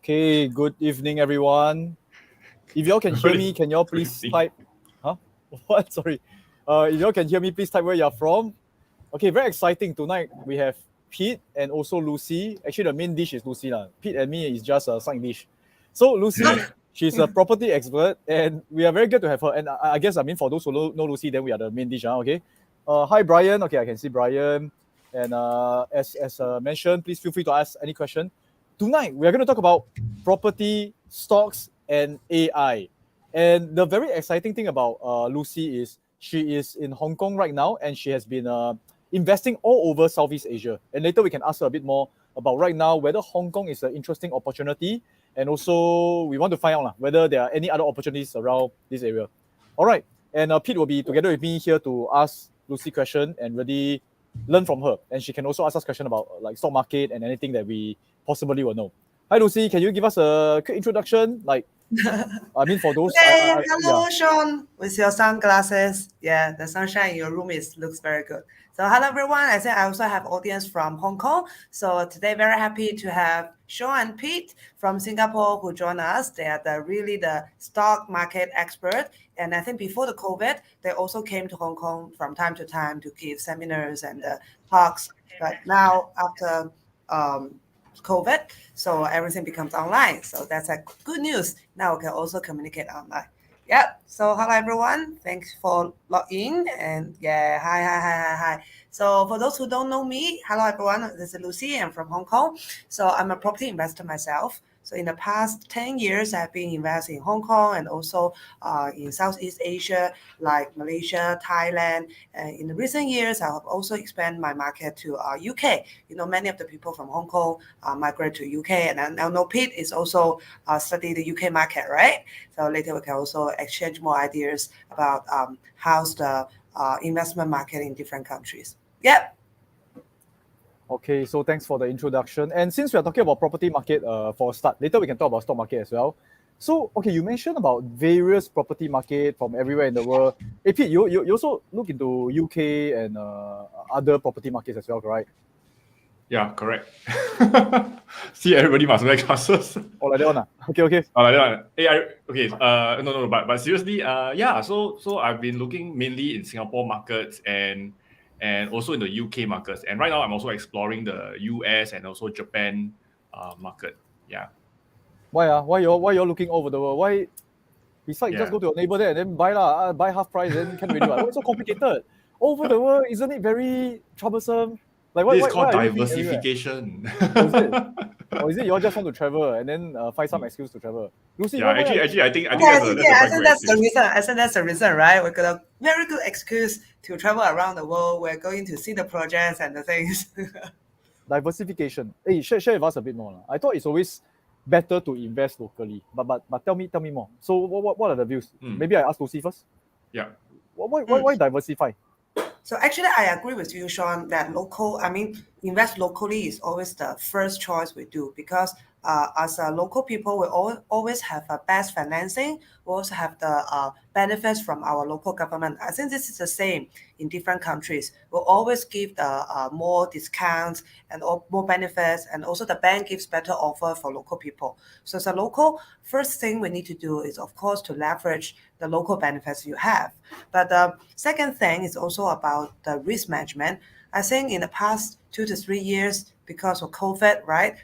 Okay, good evening, everyone. If y'all can hear me, can y'all please type? Huh? What? Sorry. If y'all can hear me, please type where you're from. Okay, very exciting. Tonight we have Pete and also Lucy. Actually, the main dish is Lucy. Pete and me is just a side dish. So Lucy, she's a property expert, and we are very glad to have her. And I guess, for those who know Lucy, then we are the main dish. Okay. Hi, Brian. Okay, I can see Brian. And as mentioned, please feel free to ask any question. Tonight, we are going to talk about property, stocks, and AI. And the very exciting thing about Lucy is she is in Hong Kong right now, and she has been investing all over Southeast Asia. And later we can ask her a bit more about right now whether Hong Kong is an interesting opportunity, and also we want to find out whether there are any other opportunities around this area. All right, and Pete will be together with me here to ask Lucy question and really learn from her. And she can also ask us question about like stock market and anything that we possibly will know. Hi Lucy, can you give us a quick introduction? For those. Hello, Sean, with your sunglasses. Yeah, the sunshine in your room looks very good. So hello everyone. I think I also have audience from Hong Kong. So today very happy to have Sean and Pete from Singapore who join us. They are really the stock market expert. And I think before the COVID, they also came to Hong Kong from time to time to give seminars and talks. But now after COVID, so everything becomes online. So that's a good news. Now we can also communicate online. Yep. So hello everyone. Thanks for logging and yeah, hi. So for those who don't know me, hello everyone. This is Lucy. I'm from Hong Kong. So I'm a property investor myself. So in the past 10 years, I've been investing in Hong Kong and also in Southeast Asia, like Malaysia, Thailand. And in the recent years, I have also expanded my market to UK. Many of the people from Hong Kong migrate to UK, and I know Pete is also studying the UK market, right? So later we can also exchange more ideas about how's the investment market in different countries. Yep. Okay, so thanks for the introduction. And since we are talking about property market for a start, later we can talk about stock market as well. So, okay, you mentioned about various property market from everywhere in the world. Hey, Pete, you also look into UK and other property markets as well, right? Yeah, correct. See, everybody must wear glasses. Oh, like that one. Okay. Oh, like that one. Hey, no, but seriously, yeah. So I've been looking mainly in Singapore markets and also in the UK markets. And right now, I'm also exploring the US and also Japan market. Yeah. Why you're looking over the world? Why? Besides, just go to your neighbor there and then buy half price, then can really. Why it's so complicated? Over the world, isn't it very troublesome? This is called diversification. Is it? Or is it you all just want to travel and then find some excuse to travel? Lucy, actually, I think that's the reason. I think that's the reason, right? We got a very good excuse to travel around the world. We're going to see the projects and the things. Diversification. Hey, share with us a bit more. I thought it's always better to invest locally, but tell me more. So what are the views? Maybe I ask Lucy first. Yeah. Why diversify? So actually, I agree with you, Sean, that invest locally is always the first choice we do because as a local people, we always have a best financing. We also have the benefits from our local government. I think this is the same in different countries. We'll always give the more discounts and more benefits, and also the bank gives better offer for local people. So as a local, first thing we need to do is, of course, to leverage the local benefits you have. But the second thing is also about the risk management. I think in the past 2 to 3 years, because of COVID, right?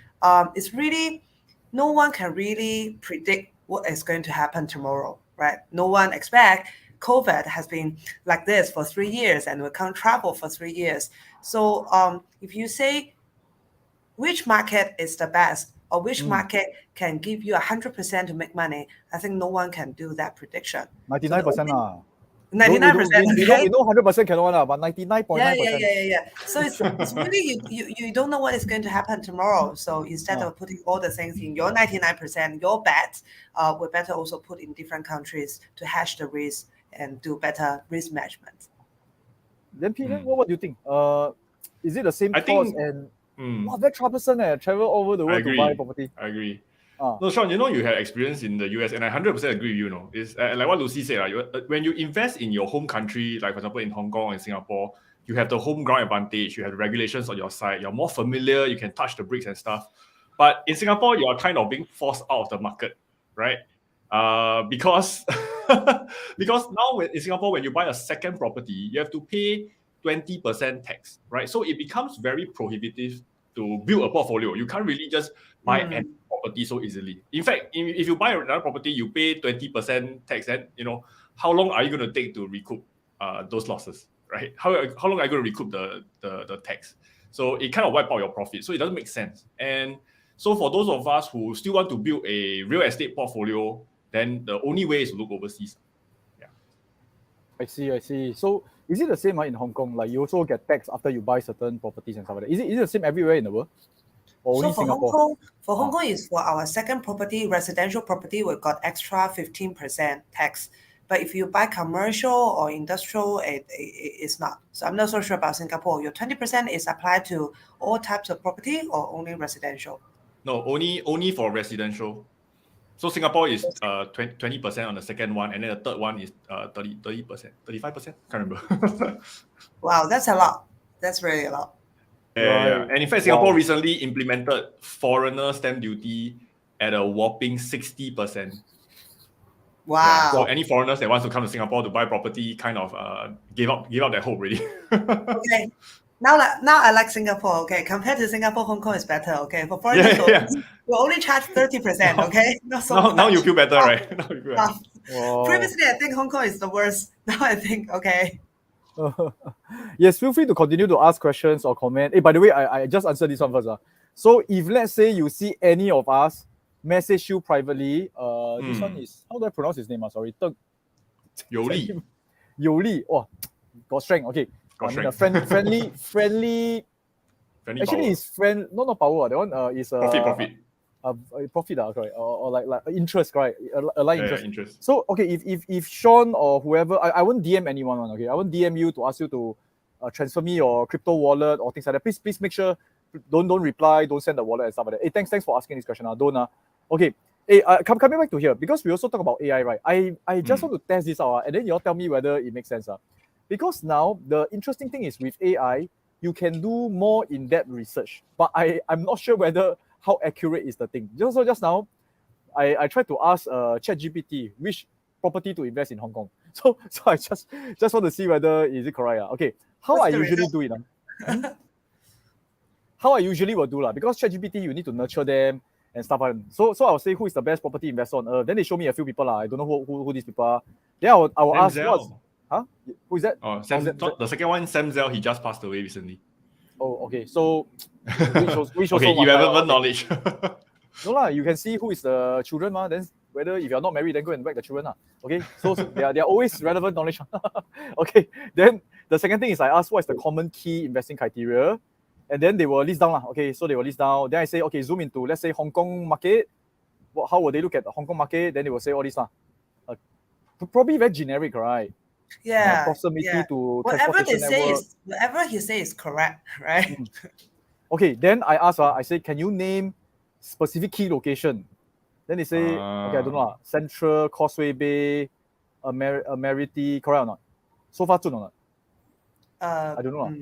It's really, no one can really predict what is going to happen tomorrow, right? No one expect COVID has been like this for 3 years and we can't travel for 3 years. So if you say which market is the best or which market can give you 100% to make money, I think no one can do that prediction. 99%. 99%. We know 100% cannot, but 99.9%. Yeah. So it's really you don't know what is going to happen tomorrow. So instead of putting all the things in your 99%, your bet, we better also put in different countries to hedge the risk and do better risk management. Then Peter, what do you think? Is it the same cost and very troublesome travel over the world to buy property? I agree. No, Sean, you had experience in the US, and I 100% agree with you. It's like what Lucy said, when you invest in your home country, like for example in Hong Kong and Singapore, you have the home ground advantage, you have the regulations on your side, you're more familiar, you can touch the bricks and stuff. But in Singapore, you are kind of being forced out of the market, right? Because because now in Singapore, when you buy a second property, you have to pay 20% tax, right? So it becomes very prohibitive to build a portfolio. You can't really just buy any property so easily. In fact, if you buy another property, you pay 20% tax, and how long are you going to take to recoup those losses, right? How long are you going to recoup the tax? So it kind of wipe out your profit. So it doesn't make sense. And so for those of us who still want to build a real estate portfolio, then the only way is to look overseas. Yeah. I see. So is it the same in Hong Kong? Like you also get taxed after you buy certain properties and stuff like that. Is it the same everywhere in the world? Or So only for Singapore? Hong Kong is for our second property, residential property, we got extra 15% tax. But if you buy commercial or industrial, it's not. So I'm not so sure about Singapore. Your 20% is applied to all types of property or only residential? No, only for residential. So Singapore is 20% on the second one, and then the third one is 30%, 35%. Can't remember. Wow, that's a lot. That's really a lot. Yeah. And in fact, Singapore recently implemented foreigner stamp duty at a whopping 60%. Wow. Yeah, so any foreigners that wants to come to Singapore to buy property kind of gave up that hope already. Okay. Now I like Singapore. Okay, compared to Singapore, Hong Kong is better. Okay, for foreigners, we only charge 30%. Okay, not so much. Now you feel better, right? Now you feel better. Previously, I think Hong Kong is the worst. Now I think okay. Yes, feel free to continue to ask questions or comment. Hey, by the way, I just answered this one first. So if let's say you see any of us message you privately, this one is, how do I pronounce his name? Sorry, Yo Li. Yo Li. Oh, got strength. Okay. Friendly. Actually, it's friend. Not power. That one is profit. Profit, correct, or like interest, right? Aligned interest. Interest. So okay, if Sean or whoever, I won't DM anyone. Okay, I won't DM you to ask you to transfer me your crypto wallet or things like that. Please make sure don't reply, don't send the wallet and stuff like that. Hey, thanks for asking this question. Don't. Okay. Hey, coming back to here, because we also talk about AI, right? I just want to test this out, and then you all tell me whether it makes sense. Because now the interesting thing is with AI, you can do more in-depth research, but I'm not sure whether how accurate is the thing. Just now, I tried to ask ChatGPT which property to invest in Hong Kong. So I just want to see whether is it correct. Okay, how I usually do it. How I usually will do because ChatGPT you need to nurture them and stuff. So I'll say who is the best property investor on earth. Then they show me a few people. I don't know who these people are. Then I will ask who is that? Oh, the second one, Sam Zell, he just passed away recently. Oh, okay. So which okay, irrelevant knowledge. No you can see who is the children, then whether if you're not married, then go and whack the children. Okay, so they are always relevant knowledge. Okay, then the second thing is I ask what is the common key investing criteria, and then they will list down. Okay, so they will list down. Then I say, okay, zoom into, let's say, Hong Kong market. How will they look at the Hong Kong market? Then they will say all this. Probably very generic, right? Yeah. Proximity to whatever he says is correct, right? Okay, then I ask, I say, can you name specific key location? Then they say, okay, I don't know, Central, Causeway Bay, Admiralty, correct or not? So far, true or not? I don't know.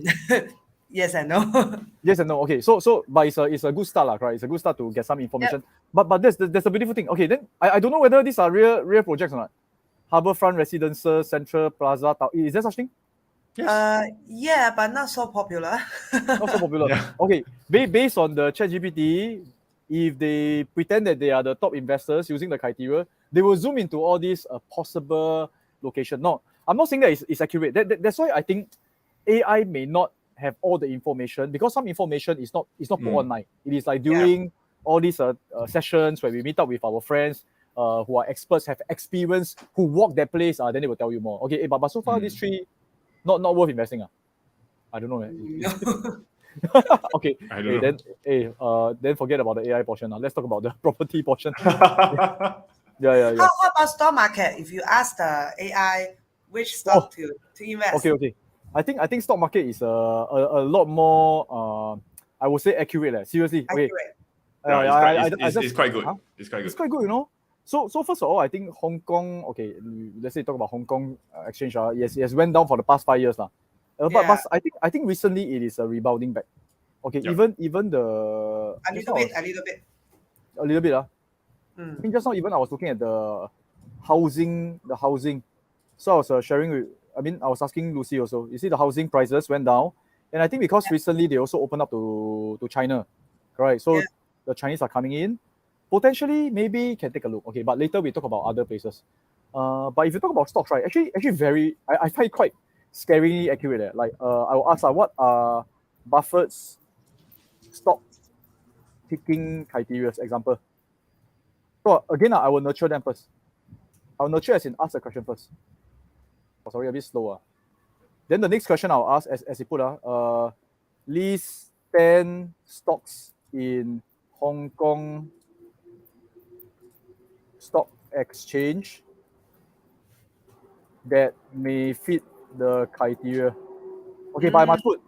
Yes and no. Yes and no. Okay, so but it's a good start, right? It's a good start to get some information. Yep. But that's a beautiful thing. Okay, then I don't know whether these are real projects or not. Harbourfront Residences, Central Plaza. Is there such thing? Yes. Yeah, but not so popular. Not so popular. Yeah. Okay, based on the ChatGPT, if they pretend that they are the top investors using the criteria, they will zoom into all these possible location. No, I'm not saying that it's accurate. That's why I think AI may not have all the information, because some information is not put online. It is like during all these sessions where we meet up with our friends who are experts, have experience, who walk that place, then they will tell you more. Okay, but so far these three not worth investing. I don't know. Okay. I don't know. Then forget about the AI portion. Let's talk about the property portion. Yeah. How about stock market? If you ask the AI which stock to invest. Okay. I think stock market is a lot more I would say accurate. Seriously. Accurate. It's quite good. It's quite good. It's quite good, So first of all, I think Hong Kong, okay, let's say talk about Hong Kong exchange. Yes, it has went down for the past 5 years. But I think recently it is rebounding back. Okay, Yep. even the A little bit. a little bit. I Mm. think just now even I was looking at the housing. So I was sharing with. I mean, I was asking Lucy also. You see, the housing prices went down, and I think because recently they also opened up to China, right? So Yeah. the Chinese are coming in. Potentially, maybe can take a look. Okay, but later we talk about other places. But if you talk about stocks, right? Actually, I find it quite scarily accurate. Like, I will ask, what are Buffett's stock picking criteria? Example. So again, I will nurture them first. I will nurture as in ask the question first. Oh, sorry, a bit slower. Then the next question I'll ask, as you put, list 10 stocks in Hong Kong Stock Exchange that may fit the criteria. Okay, but I must put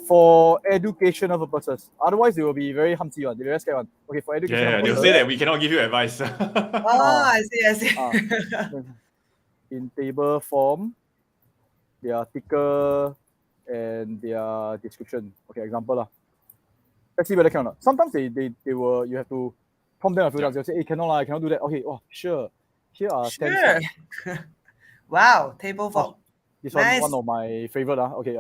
for educational purposes. Otherwise, they will be very humpty one. They're very scared one. Okay, for educational Yeah, they'll purposes. say that we cannot give you advice. Oh, I see. Ah, in table form, their ticker and their description. Okay, example lah. Let's see whether can or not. Sometimes they will, you have to prompt them a few times. They'll say, hey, cannot lah, I cannot do that. Okay, oh, sure. Here are 10 Sure. stocks. Wow, table form. Oh, this Nice. one of my favorite. Okay,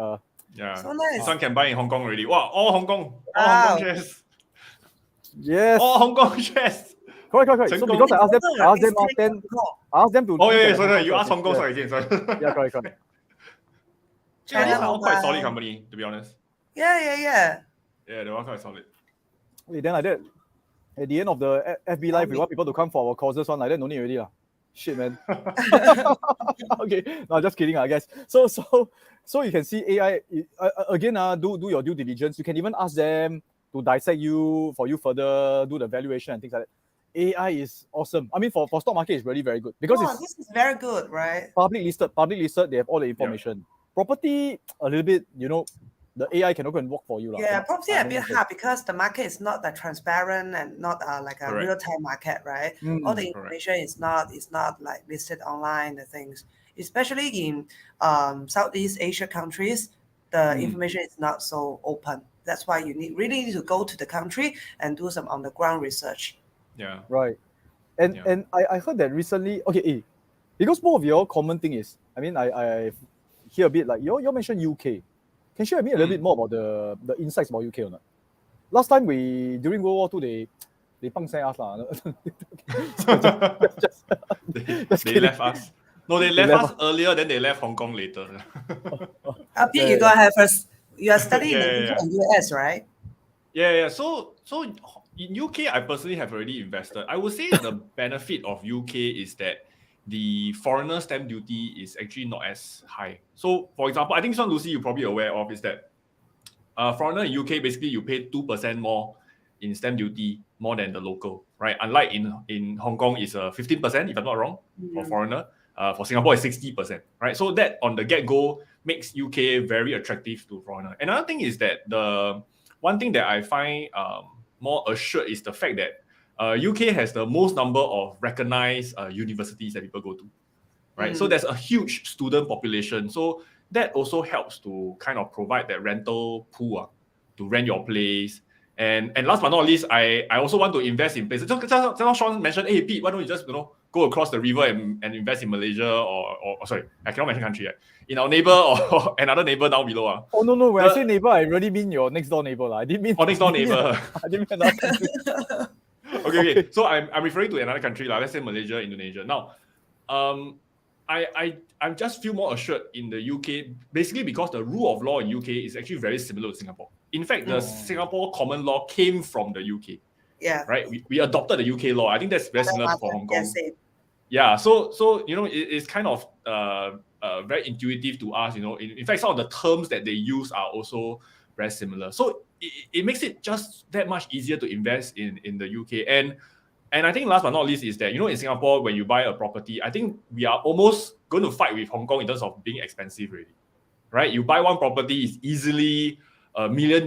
Yeah. So nice. This one can buy in Hong Kong already. Wow, all Hong Kong. All Wow. Hong Kong shares. yes. All Hong Kong shares. Correct. So because I asked them, I asked them to. Oh, yeah, look at sorry. the You asked Hong Kong yeah. stock again, sorry. Yeah, correct. Yeah, these are all quite Mobile. solid company, to be honest. Yeah. Yeah, they are quite solid. Wait, then like that, at the end of the FB Live, we want people to come for our courses one like that, no need already lah. Shit, man. Okay, no, just kidding, I guess. So you can see AI again. Do your due diligence. You can even ask them to dissect you for you further, do the valuation and things like that. AI is awesome. I mean, for stock market, it's really very good because Oh, it's this is very good, right? public listed. They have all the information. Property, a little bit, the AI cannot go and work for you lah. Yeah, property a bit hard. hard because the market is not that transparent and not like a Correct. real-time market, right? Mm, All the correct. information is not like listed online. The things, especially in Southeast Asia countries, the information is not so open. That's why you really need to go to the country and do some on-the-ground research. Yeah. Right. And I heard that recently, okay, because both of your common thing is, I mean, I hear a bit like you mentioned UK. Can you share with me a little bit more about the insights about UK or not? Last time during World War II, they pangsai us lah. They left us. No, they left us earlier, then they left Hong Kong later. Pete, you go ahead first. You are studying in Yeah. the US, right? Yeah. So in UK, I personally have already invested. I would say the benefit of UK is that the foreigner stamp duty is actually not as high. So, for example, I think some Lucy you're probably aware of is that foreigner in UK, basically you pay 2% more in stamp duty more than the local, right? Unlike in Hong Kong, it's 15%, if I'm not wrong, for foreigner. For Singapore, it's 60%, right? So that on the get-go makes UK very attractive to foreigner. Another thing is that the one thing that I find more assured is the fact that UK has the most number of recognized universities that people go to, right? So there's a huge student population. So that also helps to kind of provide that rental pool to rent your place. And last but not least, I also want to invest in places. Just now Sean mentioned, hey Pete, why don't you just go across the river and invest in Malaysia or sorry, I cannot mention country yet. In our neighbor or another neighbor down below. Oh no, when I say neighbor, I really mean your next door neighbor lah. I didn't mean next door neighbor. I didn't mean another country. Okay. So I'm referring to another country, let's say Malaysia, Indonesia. Now, I just feel more assured in the UK, basically because the rule of law in UK is actually very similar to Singapore. In fact, the Singapore common law came from the UK. Yeah. Right? We adopted the UK law. I think that's very similar for Hong Kong. Yes, yeah. So it's kind of very intuitive to us. In fact, some of the terms that they use are also very similar. So it makes it just that much easier to invest in the UK. And I think last but not least is that, in Singapore, when you buy a property, I think we are almost going to fight with Hong Kong in terms of being expensive already, right? You buy one property is easily $1 million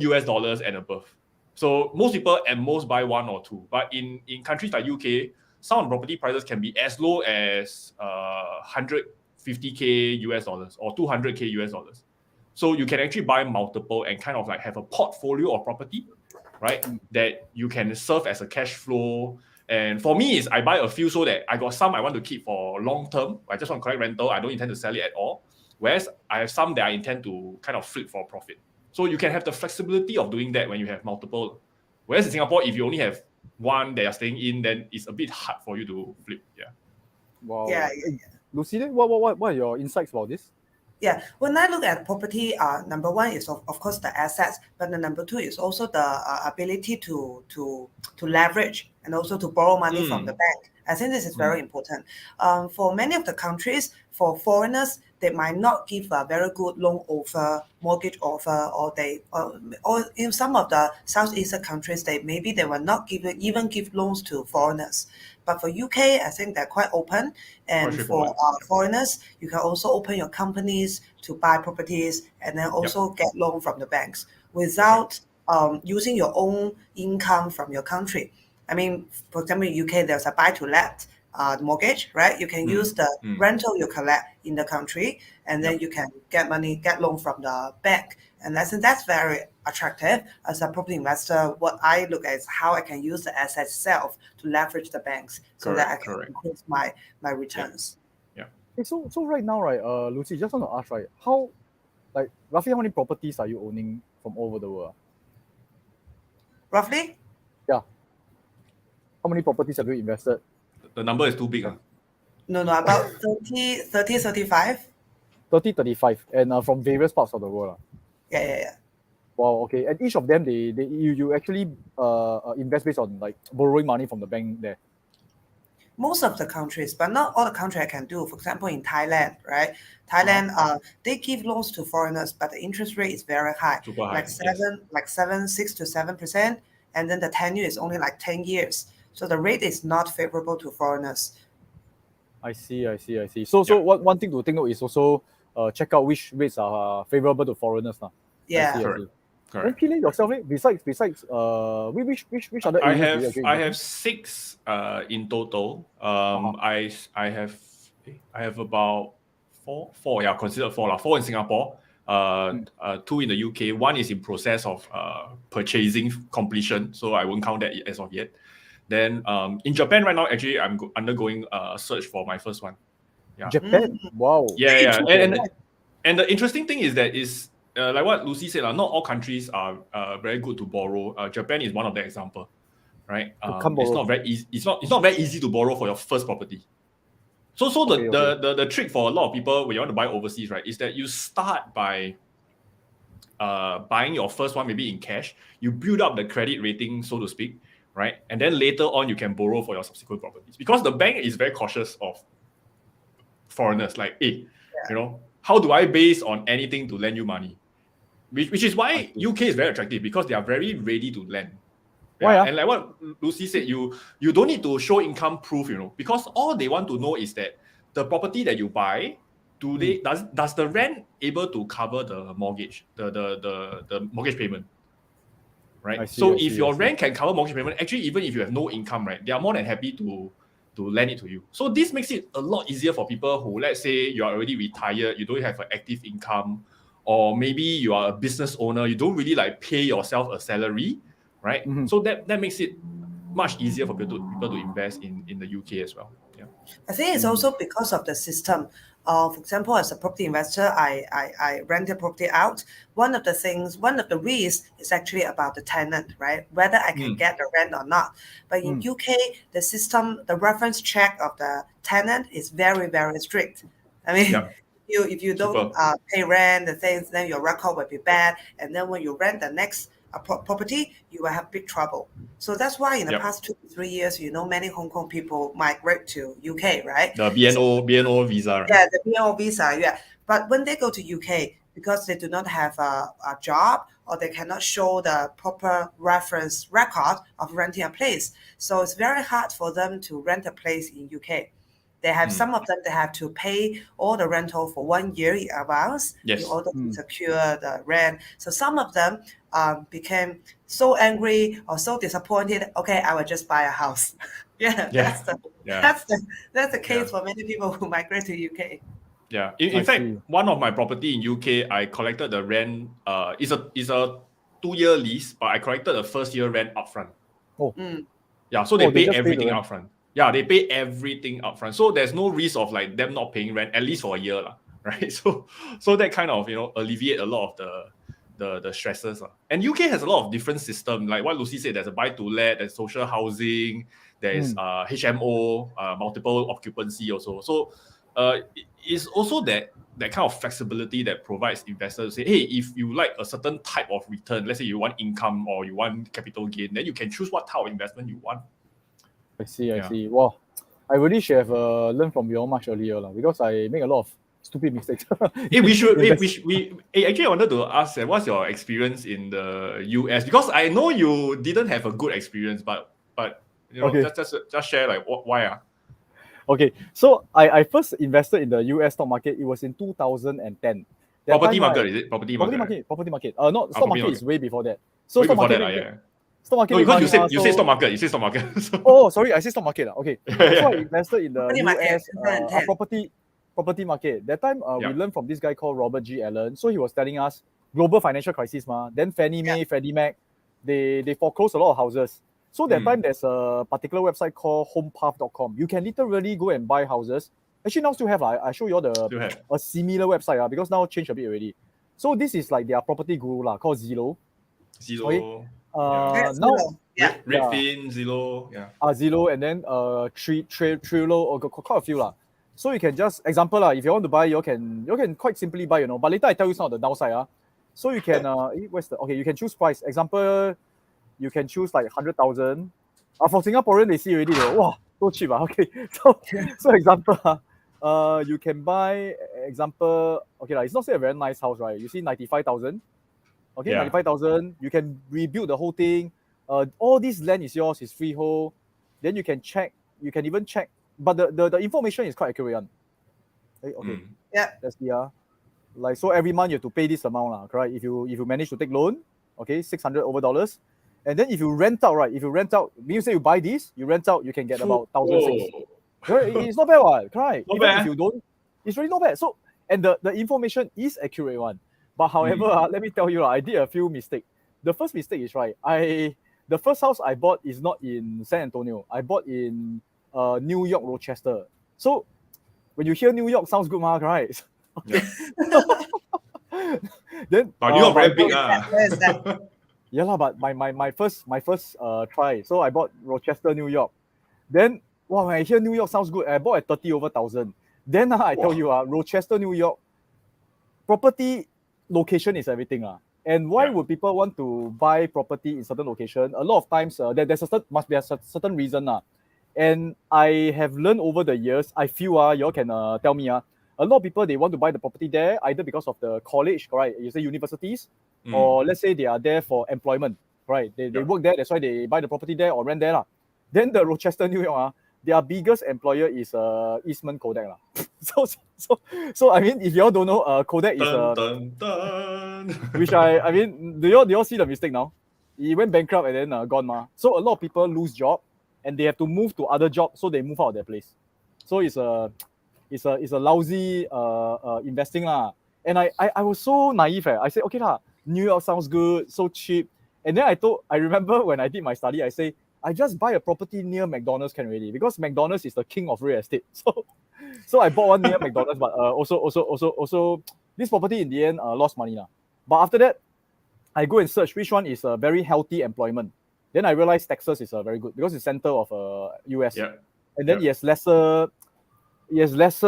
and above. So most people at most buy one or two. But in countries like UK, some of the property prices can be as low as $150K or $200K. So you can actually buy multiple and kind of like have a portfolio of property, right? That you can serve as a cash flow. And for me, is I buy a few so that I got some I want to keep for long term. I just want to collect rental. I don't intend to sell it at all. Whereas I have some that I intend to kind of flip for profit. So you can have the flexibility of doing that when you have multiple. Whereas in Singapore, if you only have one that you're staying in, then it's a bit hard for you to flip. Yeah. Wow. Yeah, Lucy, what are your insights about this? Yeah, when I look at property, number one is of course the assets, but the number two is also the ability to leverage and also to borrow money from the bank. I think this is very important. For many of the countries, for foreigners, they might not give a very good loan offer, mortgage offer, or in some of the Southeastern countries, they will not even give loans to foreigners. But for UK, I think they're quite open. And for foreigners, you can also open your companies to buy properties and then also get loan from the banks without using your own income from your country. I mean, for example, in UK, there's a buy-to-let mortgage, right? You can use the rental you collect in the country, and then you can get loan from the bank. And I think that's very attractive. As a property investor, what I look at is how I can use the asset itself to leverage the banks so that I can increase my returns. Okay, so right now, right, Lucy, just want to ask, right, how, like, roughly how many properties are you owning from all over the world? Roughly? Yeah. How many properties have you invested? The number is too big. No, about 30, 35. 30, 35, and from various parts of the world. Yeah. Wow, okay. And each of them, you actually invest based on like borrowing money from the bank there. Most of the countries, but not all the countries I can do. For example, in Thailand, right? Thailand, they give loans to foreigners, but the interest rate is very high, Super high, like 6 to 7%, and then the tenure is only like 10 years. So the rate is not favorable to foreigners. I see. So one thing to think of is also check out which rates are favorable to foreigners now. Yeah. I see. Correct. Then Pili, yourself, besides which other I areas do you actually have invest 6 in total. I have about four. Yeah, considered 4 4 in Singapore. 2 in the UK. 1 is in process of purchasing completion, so I won't count that as of yet. Then in Japan right now, actually, I'm undergoing a search for my first one. Yeah. Japan? Wow. Yeah. And the interesting thing is that is like what Lucy said, not all countries are very good to borrow. Japan is one of the example, right? It's not very easy. It's not very easy to borrow for your first property. So the trick for a lot of people when you want to buy overseas, right, is that you start by buying your first one maybe in cash. You build up the credit rating, so to speak, right? And then later on, you can borrow for your subsequent properties because the bank is very cautious of foreigners. Like, hey, how do I base on anything to lend you money? Which is why UK is very attractive because they are very ready to lend. Why? And like what Lucy said, you don't need to show income proof, because all they want to know is that the property that you buy, does the rent able to cover the mortgage, the mortgage payment, right? If your rent can cover mortgage payment, actually even if you have no income, right, they are more than happy to lend it to you. So this makes it a lot easier for people who, let's say, you are already retired, you don't have an active income, or maybe you are a business owner, you don't really like pay yourself a salary, right? So that makes it much easier for people to invest in the UK as well. Yeah, I think it's also because of the system. For example, as a property investor, I rent a property out. One of the risks is actually about the tenant, right? Whether I can get the rent or not. But in UK, the system, the reference check of the tenant is very, very strict. I mean, if you don't pay rent, then your record will be bad. And then when you rent the next property, you will have big trouble. So that's why in the past 2 to 3 years, many Hong Kong people migrate to UK, right? The BNO visa, right? Yeah, the BNO visa, yeah. But when they go to UK, because they do not have a job or they cannot show the proper reference record of renting a place, so it's very hard for them to rent a place in UK. They have some of them, they have to pay all the rental for 1 year in advance in order to secure the rent. So some of them became so angry or so disappointed. Okay, I will just buy a house. That's the case for many people who migrate to UK. Yeah. In I fact, see. one of my property in UK, I collected the rent. It's a 2-year lease, but I collected the first year rent upfront. Mm. Yeah, so they Oh, they pay just pay the everything rent. upfront. Yeah, they pay everything upfront. So there's no risk of like them not paying rent at least for a year, lah, right? So that kind of alleviate a lot of the stresses. And UK has a lot of different systems. Like what Lucy said, there's a buy to let, there's social housing, there's HMO, multiple occupancy also. So it's also that kind of flexibility that provides investors to say, hey, if you like a certain type of return, let's say you want income or you want capital gain, then you can choose what type of investment you want. I see. Yeah. Wow, I really should have learned from you all much earlier, because I make a lot of stupid mistakes. Hey, actually, I wanted to ask, what's your experience in the US? Because I know you didn't have a good experience, but Okay. just share like why. Okay, so I first invested in the US stock market. It was in 2010. That Property time, market, right, is it? Property property market. market. Not stock property market is market. way before that. So Way stock before market, that, yeah. stock market. No, make because money, you said so- stock market. You said stock market. So. Oh, sorry, I said stock market. Okay, Yeah. so I invested in the Property market, US 2010. property market. That time, Yeah. we learned from this guy called Robert G. Allen. So he was telling us global financial crisis, Then Fannie Mae, Freddie Mac, they foreclosed a lot of houses. So that time there's a particular website called homepath.com. You can literally go and buy houses. Actually, now still have. I show you all Still have. a similar website, because now changed a bit already. So this is like their property guru called Zillow. Zillow. Yes, Now Zillow. Yeah. Redfin, Zillow. Yeah. Zillow, and then Trello, or quite a few lah. So you can just example if you want to buy, you can quite simply buy, But later I tell you some of the downside. So you can you can choose price. Example, you can choose like 100,000. For Singaporean, they see already. Wow, so cheap. Okay, so example, you can buy example. Okay, it's not say a very nice house, right? You see 95,000. Okay, Yeah. 95,000. You can rebuild the whole thing. All this land is yours, is freehold. Then you can check. You can even check, but the information is quite accurate. Okay. Yeah. Let's see. Like, so every month you have to pay this amount, correct? If you manage to take loan, okay, $600 over. And then if you rent out, right? If you rent out, means say you buy this, you rent out, you can get about 1,600. Right? It's not bad, right? Not Even bad. if you don't, it's really not bad. So, and the information is accurate one. But however, let me tell you, I did a few mistakes. The first mistake is, right, the first house I bought is not in San Antonio. I bought in New York, Rochester. So when you hear New York, sounds good, right? Yeah. Then But New York very I big. bought- Where is that? Yeah, but my first try. So I bought Rochester, New York. Then when I hear New York sounds good, I bought at 30 over 1,000. Then I tell you, Rochester, New York, property location is everything. And why would people want to buy property in certain location? A lot of times there's must be a certain reason. And I have learned over the years, I feel you all can tell me, a lot of people, they want to buy the property there either because of the college, right? You say universities, or let's say they are there for employment, right? They work there, that's why they buy the property there or rent there. Then the Rochester, New York, their biggest employer is Eastman Kodak. So I mean, if you all don't know, Kodak is Dun, dun, dun. which I mean, do you all see the mistake now? He went bankrupt and then gone. So a lot of people lose job and they have to move to other jobs, so they move out of their place. So it's a lousy investing lah. And I was so naive. I said, okay lah, New York sounds good, so cheap. And then I remember when I did my study, I say, I just buy a property near McDonald's can already, because McDonald's is the king of real estate. So I bought one near McDonald's, but also this property in the end lost money. But after that, I go and search which one is a very healthy employment. Then I realized Texas is very good because it's center of US. Yeah. And then it has lesser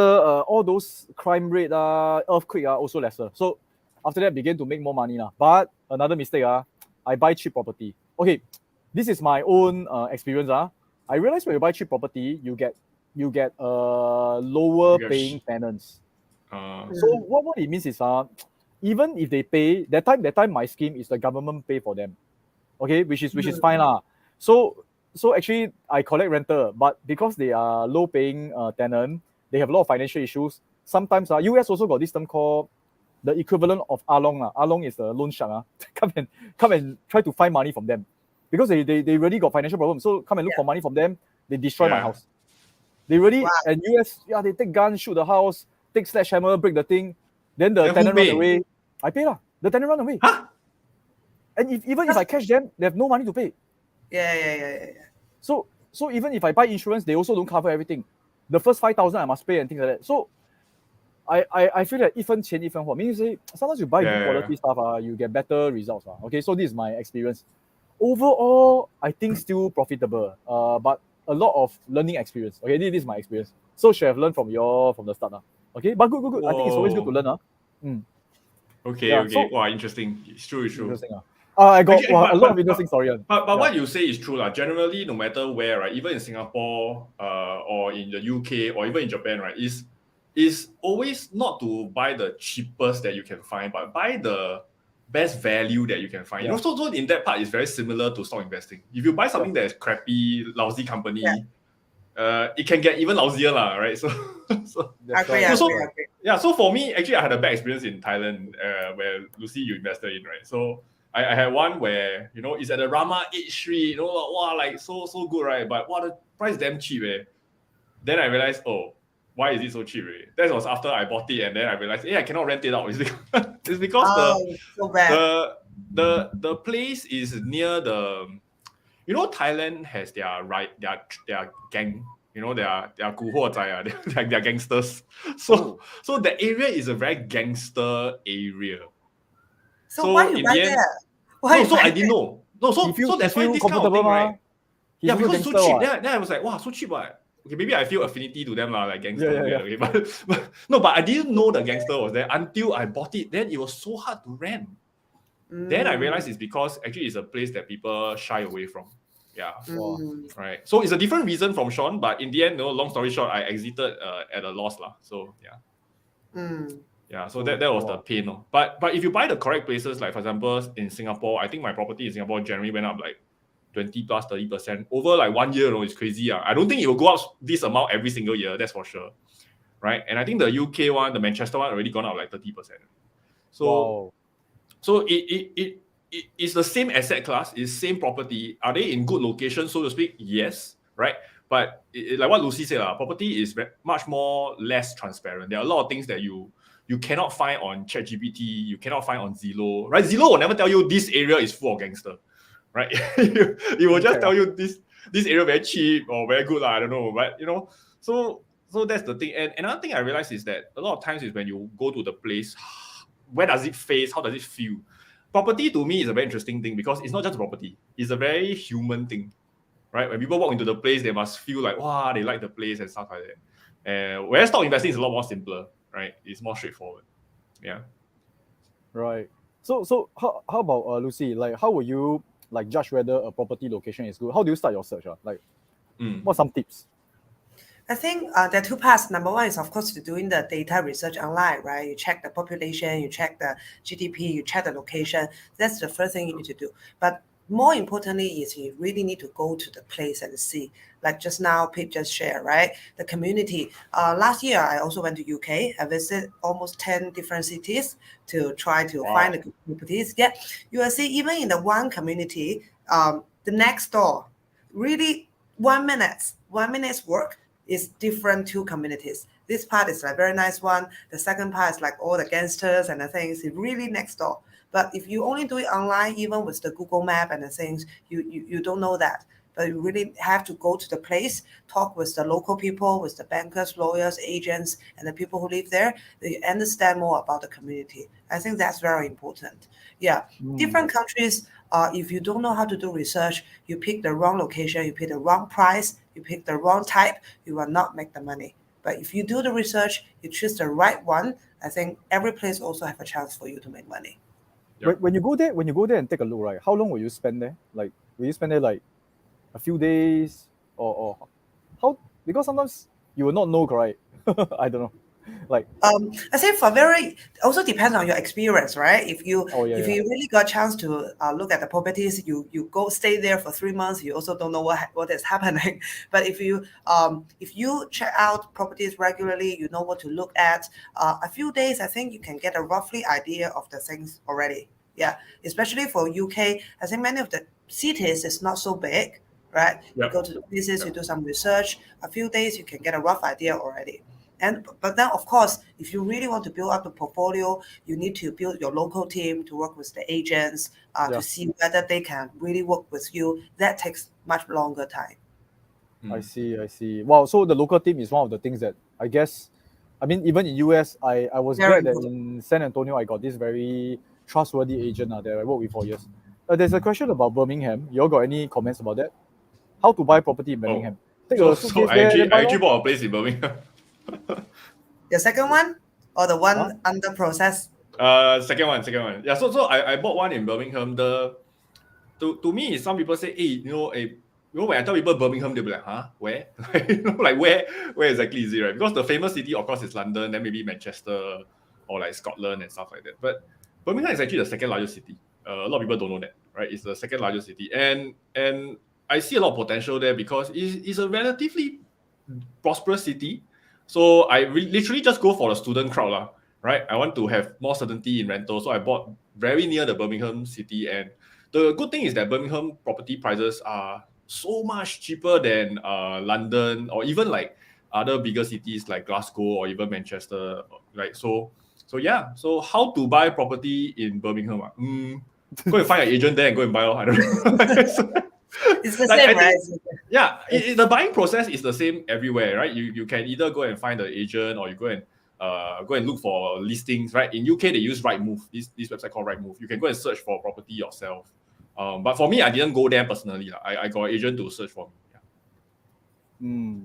all those crime rate, earthquake also lesser. So after that, began to make more money. But another mistake, I buy cheap property. Okay, this is my own experience. I realized when you buy cheap property, you get lower paying tenants. So what it means is even if they pay that time my scheme is the government pay for them. Okay, which is fine lah. So actually I collect rental, but because they are low paying tenant, they have a lot of financial issues. Sometimes US also got this term called the equivalent of Along. Along is the loan shark. Come and try to find money from them. Because they really got financial problems. So come and look for money from them, they destroy my house. They really and US, they take guns, shoot the house, take sledgehammer, break the thing, then the Then who tenant run pay? away. I pay lah. The tenant run away. Huh? And even if I catch them, they have no money to pay. Yeah. So even if I buy insurance, they also don't cover everything. The first 5,000 I must pay and things like that. So I feel that 一分钱一分货. Meaning say sometimes you buy good quality stuff, you get better results. Okay, so this is my experience. Overall, I think still profitable. But a lot of learning experience. Okay, this is my experience. So should have learned from the start. Okay, but good. I think it's always good to learn. Okay. So, Wow, interesting. It's true. Interesting. I got Actually, a lot of interesting story. But what you say is true. Generally, no matter where, right, even in Singapore or in the UK or even in Japan, right, is always not to buy the cheapest that you can find, but buy the best value that you can find. Yeah. So in that part, it's very similar to stock investing. If you buy something that is crappy, lousy company, it can get even lousier, right? So Agree. yeah, so for me, actually, I had a bad experience in Thailand where Lucy, you invested in, right? So I had one where, it's at the Rama 8th Street, wow, like so good, right? But wow, the price damn cheap, eh? Then I realized, oh, why is it so cheap, right? That was after I bought it, and then I realized, I cannot rent it out. It's because so bad. the place is near the, Thailand has their gang, their 古惑仔, their gangsters. So the area is a very gangster area. So why you buy that? So I didn't know. No, so that's why this kind of thing, right? Yeah, because it's so cheap. Then I was like, wow, so cheap, right? Okay, maybe I feel affinity to them, like gangster. Yeah. Okay, but I didn't know the gangster was there until I bought it. Then it was so hard to rent. Then I realized it's because actually it's a place that people shy away from. Yeah. Right. So it's a different reason from Sean, but in the end, long story short, I exited at a loss. So yeah. Yeah, so that was the pain. But if you buy the correct places, like for example, in Singapore, I think my property in Singapore generally went up like 20 plus 30% over like 1 year. It's crazy. I don't think it will go up this amount every single year, that's for sure. Right. And I think the UK one, the Manchester one, already gone up like 30%. So it's the same asset class, it's same property. Are they in good location, so to speak? Yes, right? But like what Lucy said, property is much more less transparent. There are a lot of things that you cannot find on ChatGPT, you cannot find on Zillow, right? Zillow will never tell you this area is full of gangster, right? It will just tell you this area very cheap or very good, I don't know, but so that's the thing. And another thing I realized is that a lot of times is when you go to the place, where does it face? How does it feel? Property to me is a very interesting thing because it's not just property. It's a very human thing, right? When people walk into the place, they must feel like, wow, they like the place and stuff like that. Whereas stock investing is a lot more simpler, right? It's more straightforward. Yeah. Right. So how about Lucy? Like, how will you judge whether a property location is good? How do you start your search? What are some tips? I think there are two parts. Number one is, of course, doing the data research online, right? You check the population, you check the GDP, you check the location. That's the first thing you need to do. But more importantly is you really need to go to the place and see. Like just now, Pete just shared, right? The community. Last year, I also went to UK. I visited almost 10 different cities to try to find the properties. Yeah, you will see even in the one community, the next door, really 1 minute's work is different two communities. This part is like very nice one. The second part is like all the gangsters and the things. It's really next door. But if you only do it online, even with the Google Map and the things, you don't know that. But you really have to go to the place, talk with the local people, with the bankers, lawyers, agents, and the people who live there. They understand more about the community. I think that's very important. Yeah, different countries, if you don't know how to do research, you pick the wrong location, you pick the wrong price, you pick the wrong type, you will not make the money. But if you do the research, you choose the right one, I think every place also have a chance for you to make money. Yep. When you go there and take a look, right? How long will you spend there? Like, will you spend there like a few days or how? Because sometimes you will not know, right? I don't know. Like I say also depends on your experience, right? If you really got a chance to look at the properties, you go stay there for 3 months, you also don't know what is happening. But if you check out properties regularly, you know what to look at. A few days, I think you can get a roughly idea of the things already. Yeah, especially for UK, I think many of the cities is not so big, right? Yep. You go to the places, you do some research. A few days, you can get a rough idea already. And but then of course, if you really want to build up the portfolio, you need to build your local team to work with the agents Yeah. to see whether they can really work with you. That takes much longer time. I see. Wow, so the local team is one of the things that I guess, I mean, even in US, I was Very glad that important. in San Antonio, I got this very trustworthy agent that I worked with for years. There's a question about Birmingham. You all got any comments about that? How to buy property in Birmingham? Take So, a so suitcase I there, actually, then buy I actually lor. bought a place in Birmingham. The second one or the one Huh? under process? Second one. Yeah, so I bought one in Birmingham. To me, some people say, hey, when I tell people Birmingham, they'll be like, huh, where? Like where exactly is it, right? Because the famous city, of course, is London, then maybe Manchester or like Scotland and stuff like that. But Birmingham is actually the second largest city. A lot of people don't know that, right? It's the second largest city, and I see a lot of potential there because it's a relatively prosperous city. So I literally just go for the student crowd, lah, right? I want to have more certainty in rental, so I bought very near the Birmingham city. And the good thing is that Birmingham property prices are so much cheaper than London or even like other bigger cities like Glasgow or even Manchester, right? So yeah. So how to buy property in Birmingham? Go and find an agent there and go and buy. I don't know. It's the Like, same, I right? think, yeah, the buying process is the same everywhere, right? You can either go and find an agent or you go and look for listings, right? In UK they use Rightmove, this website called Rightmove. You can go and search for property yourself. But for me, I didn't go there personally. I got an agent to search for me. Yeah.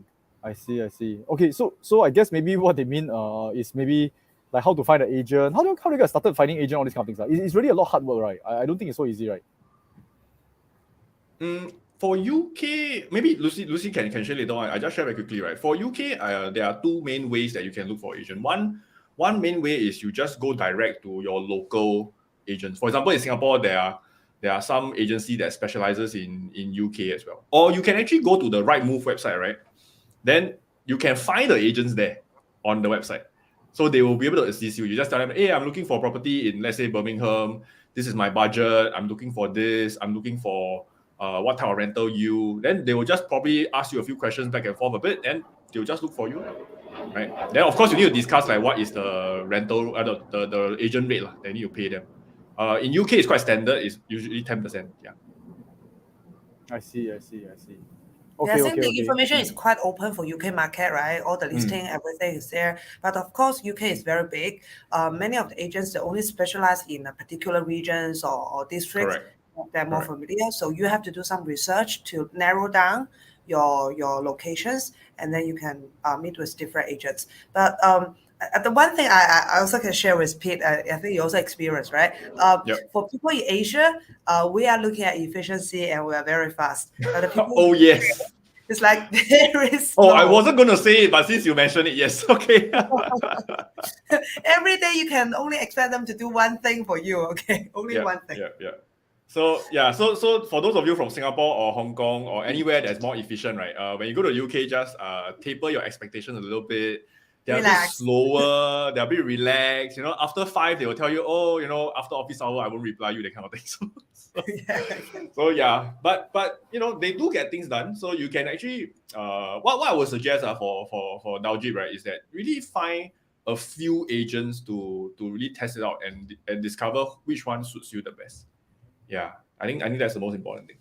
I see. Okay, so I guess maybe what they mean is maybe like how to find an agent. How do you get started finding agent, all these kind of things? It's really a lot of hard work, right? I don't think it's so easy, right? For UK, maybe Lucy can share later on. I just share very quickly, right? For UK, there are two main ways that you can look for agent. One main way is you just go direct to your local agents. For example, in Singapore, there are some agency that specializes in UK as well. Or you can actually go to the Rightmove website, right? Then you can find the agents there on the website. So they will be able to assist you. You just tell them, hey, I'm looking for property in, let's say, Birmingham. This is my budget. I'm looking for this. I'm looking for what type of rental yield. Then they will just probably ask you a few questions back and forth a bit, and they'll just look for you, right? Then of course you need to discuss like what is the rental, the agent rate that you need to pay them. In UK it's quite standard. It's usually 10%. Yeah. I see. Yeah, Okay, I think the okay. information is quite open for UK market, right? All the listing, everything is there. But of course, UK is very big. Many of the agents, they only specialize in a particular regions or districts. Correct. They're more familiar. So you have to do some research to narrow down your locations, and then you can meet with different agents. But the one thing I also can share with Pete, I think you also experienced, right? Yep. For people in Asia, we are looking at efficiency and we are very fast. But the people Oh yes. it's like very slow. Oh, I wasn't going to say it, but since you mentioned it, yes. Okay. Every day you can only expect them to do one thing for you, okay? Only one thing. Yeah. So for those of you from Singapore or Hong Kong or anywhere that's more efficient, right? When you go to UK, just taper your expectations a little bit. They're a bit slower. They're a bit relaxed. After 5, they will tell you, oh, after office hour, I won't reply you, that kind of thing. So yeah, but they do get things done. So you can actually what I would suggest for Daljit, right, is that really find a few agents to really test it out and discover which one suits you the best. Yeah, I think that's the most important thing.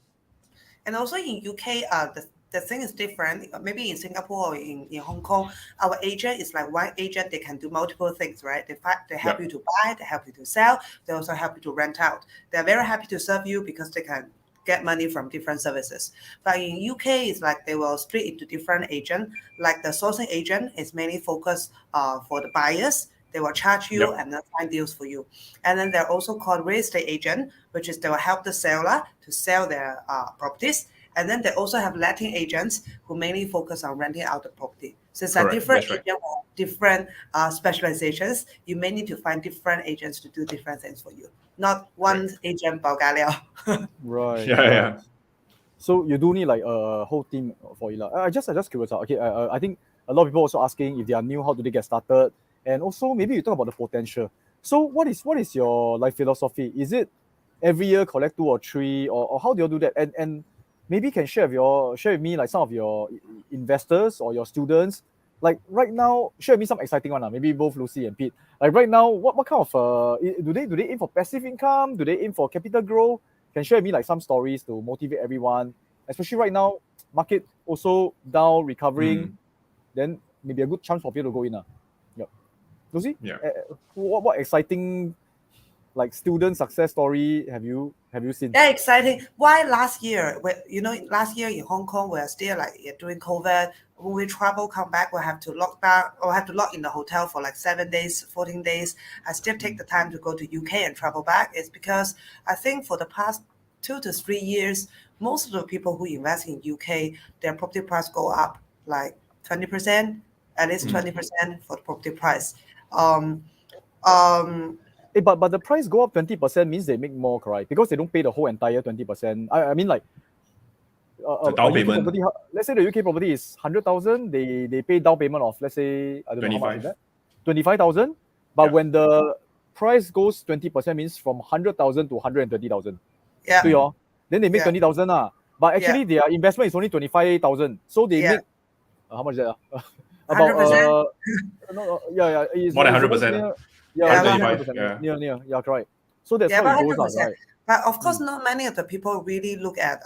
And also in UK, the thing is different. Maybe in Singapore or in Hong Kong, our agent is like one agent. They can do multiple things, right? They help you to buy, they help you to sell, they also help you to rent out. They're very happy to serve you because they can get money from different services. But in UK, it's like they will split into different agents. Like the sourcing agent is mainly focused for the buyers. They will charge you and then find deals for you. And then they're also called real estate agent, which is they will help the seller to sell their properties. And then they also have letting agents who mainly focus on renting out the property. So it's a different agent, different specializations. You may need to find different agents to do different things for you. Not one agent, Bulgaria. Right. Yeah. So you do need like a whole team for it. I just curious. Okay, I think a lot of people also asking if they are new, how do they get started? And also maybe you talk about the potential. So what is your life philosophy? Is it every year collect 2 or 3, or how do you do that? And maybe you can share with me like some of your investors or your students. like right now, share with me some exciting one. Maybe both Lucy and Pete. Like right now, what kind of do they aim for passive income? Do they aim for capital growth? Can share with me like some stories to motivate everyone, especially right now, market also down, recovering. Then maybe a good chance for people to go in. Yep. Lucy, Yeah. What exciting like student success story have you seen? Yeah, exciting. Why last year? Last year in Hong Kong, we're still like during COVID. When we travel, come back, we have to lock down or have to lock in the hotel for like 7 days, 14 days. I still take the time to go to UK and travel back. It's because I think for the past 2 to 3 years, most of the people who invest in UK, their property price go up like 20%, at least 20% for the property price. But the price go up 20% means they make more, correct? Because they don't pay the whole entire 20%. I mean like The down UK payment. property, let's say the UK property is 100,000, they pay down payment of, let's say, I don't know how much is that, 25,000. But when the price goes 20% means from 100,000 to 130,000. Yeah. Then they make 20,000. But actually their investment is only 25,000. So they make how much is that? About 100%? it's More than it's 100%. Yeah, 100%. Near, correct. So that's how it goes, 100%. right? But of course, not many of the people really look at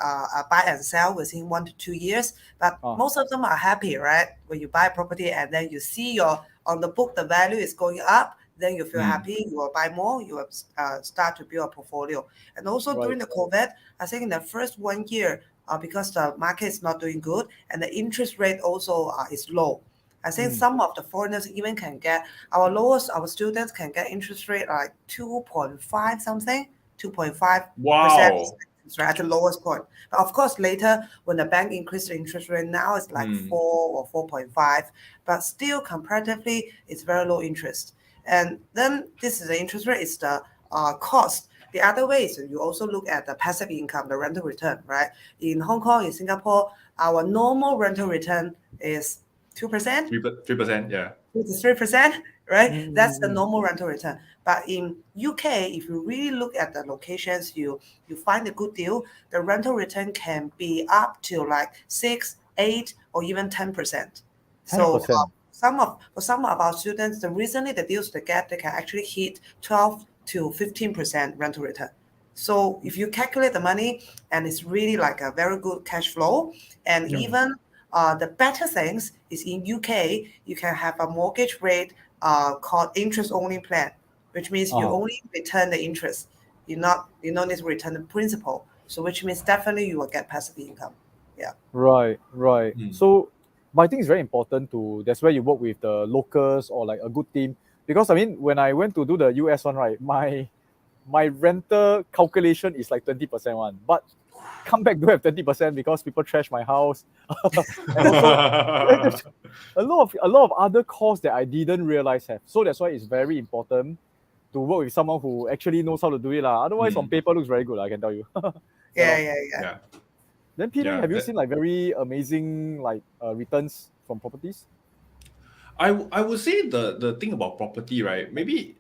buy and sell within 1 to 2 years. But most of them are happy, right? When you buy a property and then you see on the book the value is going up, then you feel happy. You will buy more. You will start to build a portfolio. And also during the COVID, I think in the first 1 year, because the market is not doing good and the interest rate also is low. I think some of the foreigners even can get our students can get interest rate like 2.5 something, 2.5%. Wow. Right, at the lowest point. But of course, later when the bank increased the interest rate, now it's like 4 or 4.5. But still, comparatively, it's very low interest. And then this is the interest rate, it's the cost. The other way is you also look at the passive income, the rental return, right? In Hong Kong, in Singapore, our normal rental return is 2%? 3%, yeah. 2 to 3%, right? That's the normal rental return. But in UK, if you really look at the locations, you find a good deal, the rental return can be up to like 6, 8, or even 10%. So for some of our students, recently the deals they get, they can actually hit 12 to 15% rental return. So if you calculate the money, and it's really like a very good cash flow, and even the better things is in UK, you can have a mortgage rate called interest-only plan, which means you only return the interest. You don't need to return the principal. So which means definitely you will get passive income. Yeah. Right. So, but I think it's very important that's where you work with the locals or like a good team. Because I mean, when I went to do the US one, right, my rental calculation is like 20% one, but come back to have 20% because people trash my house. And also, a lot of other costs that I didn't realize have. So that's why it's very important to work with someone who actually knows how to do it. Otherwise, on paper looks very good, I can tell you. Yeah. Then Peter, have you seen like very amazing like returns from properties? I would say the thing about property, right? Maybe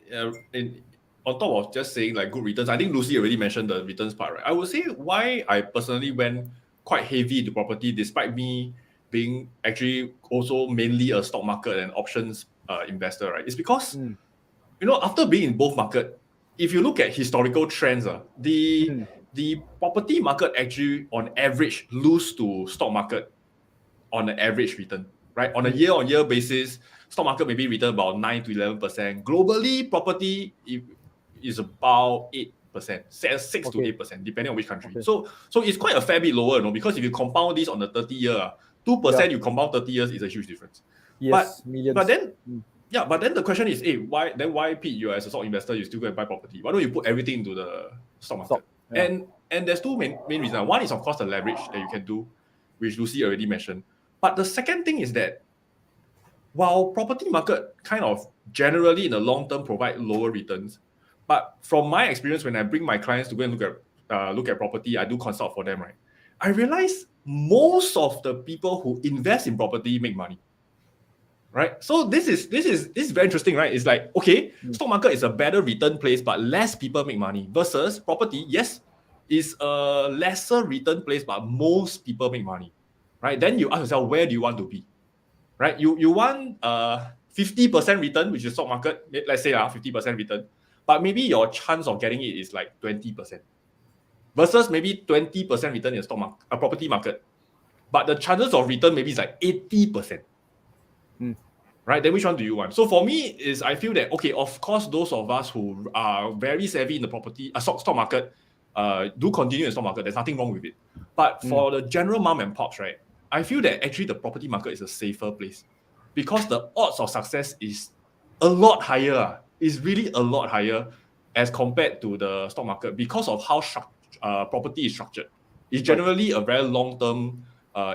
on top of just saying like good returns, I think Lucy already mentioned the returns part, right? I would say why I personally went quite heavy into property, despite me being actually also mainly a stock market and options investor, right? It's because after being in both market, if you look at historical trends, the property market actually on average lose to stock market on an average return, right? On a year-on-year basis, stock market maybe return about 9 to 11%. Globally, property is about 8%, 6 to 8%, depending on which country. So it's quite a fair bit lower, because if you compound this on the 30-year, 2% you compound 30 years is a huge difference. Yes, millions. But then the question is, why Pete, you as a stock investor, you still go and buy property? Why don't you put everything into the stock market? And there's two main reasons. One is of course the leverage that you can do, which Lucy already mentioned. But the second thing is that while property market kind of generally in the long term provide lower returns, but from my experience, when I bring my clients to go and look at property, I do consult for them, right? I realize most of the people who invest in property make money, right? So this is very interesting, right? It's like, okay, stock market is a better return place, but less people make money, versus property, yes, is a lesser return place, but most people make money, right? Then you ask yourself, where do you want to be? right? You want 50% return, which is stock market, let's say 50% return, but maybe your chance of getting it is like 20%. Versus maybe 20% return in stock market, a property market. But the chances of return maybe is like 80%. Right? Then which one do you want? So for me, is I feel that, okay, of course, those of us who are very savvy in the property, stock market, do continue in stock market. There's nothing wrong with it. But for the general mom and pops, right, I feel that actually the property market is a safer place because the odds of success is a lot higher. It's really a lot higher as compared to the stock market because of how property is structured. It's generally a very long-term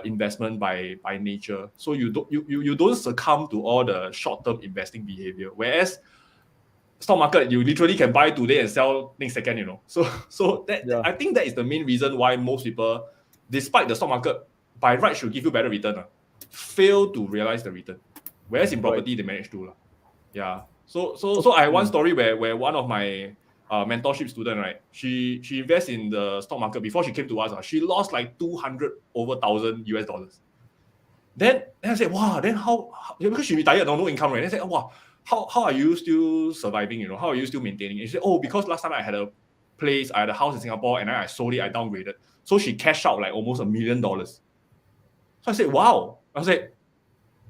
investment by nature, so you don't succumb to all the short-term investing behavior. Whereas stock market, you literally can buy today and sell next second. So that I think that is the main reason why most people, despite the stock market by right should give you better return, fail to realize the return. Whereas in property they manage to. Yeah. So I have one story where one of my mentorship student, right? She invests in the stock market before she came to us. She lost like $200,000 US. Then I said, wow, then how because she retired, no income, right? Then I said, wow, how are you still surviving? How are you still maintaining? And she said, oh, because last time I had a house in Singapore and then I sold it, I downgraded. So she cashed out like almost $1 million. So I said, wow. I said,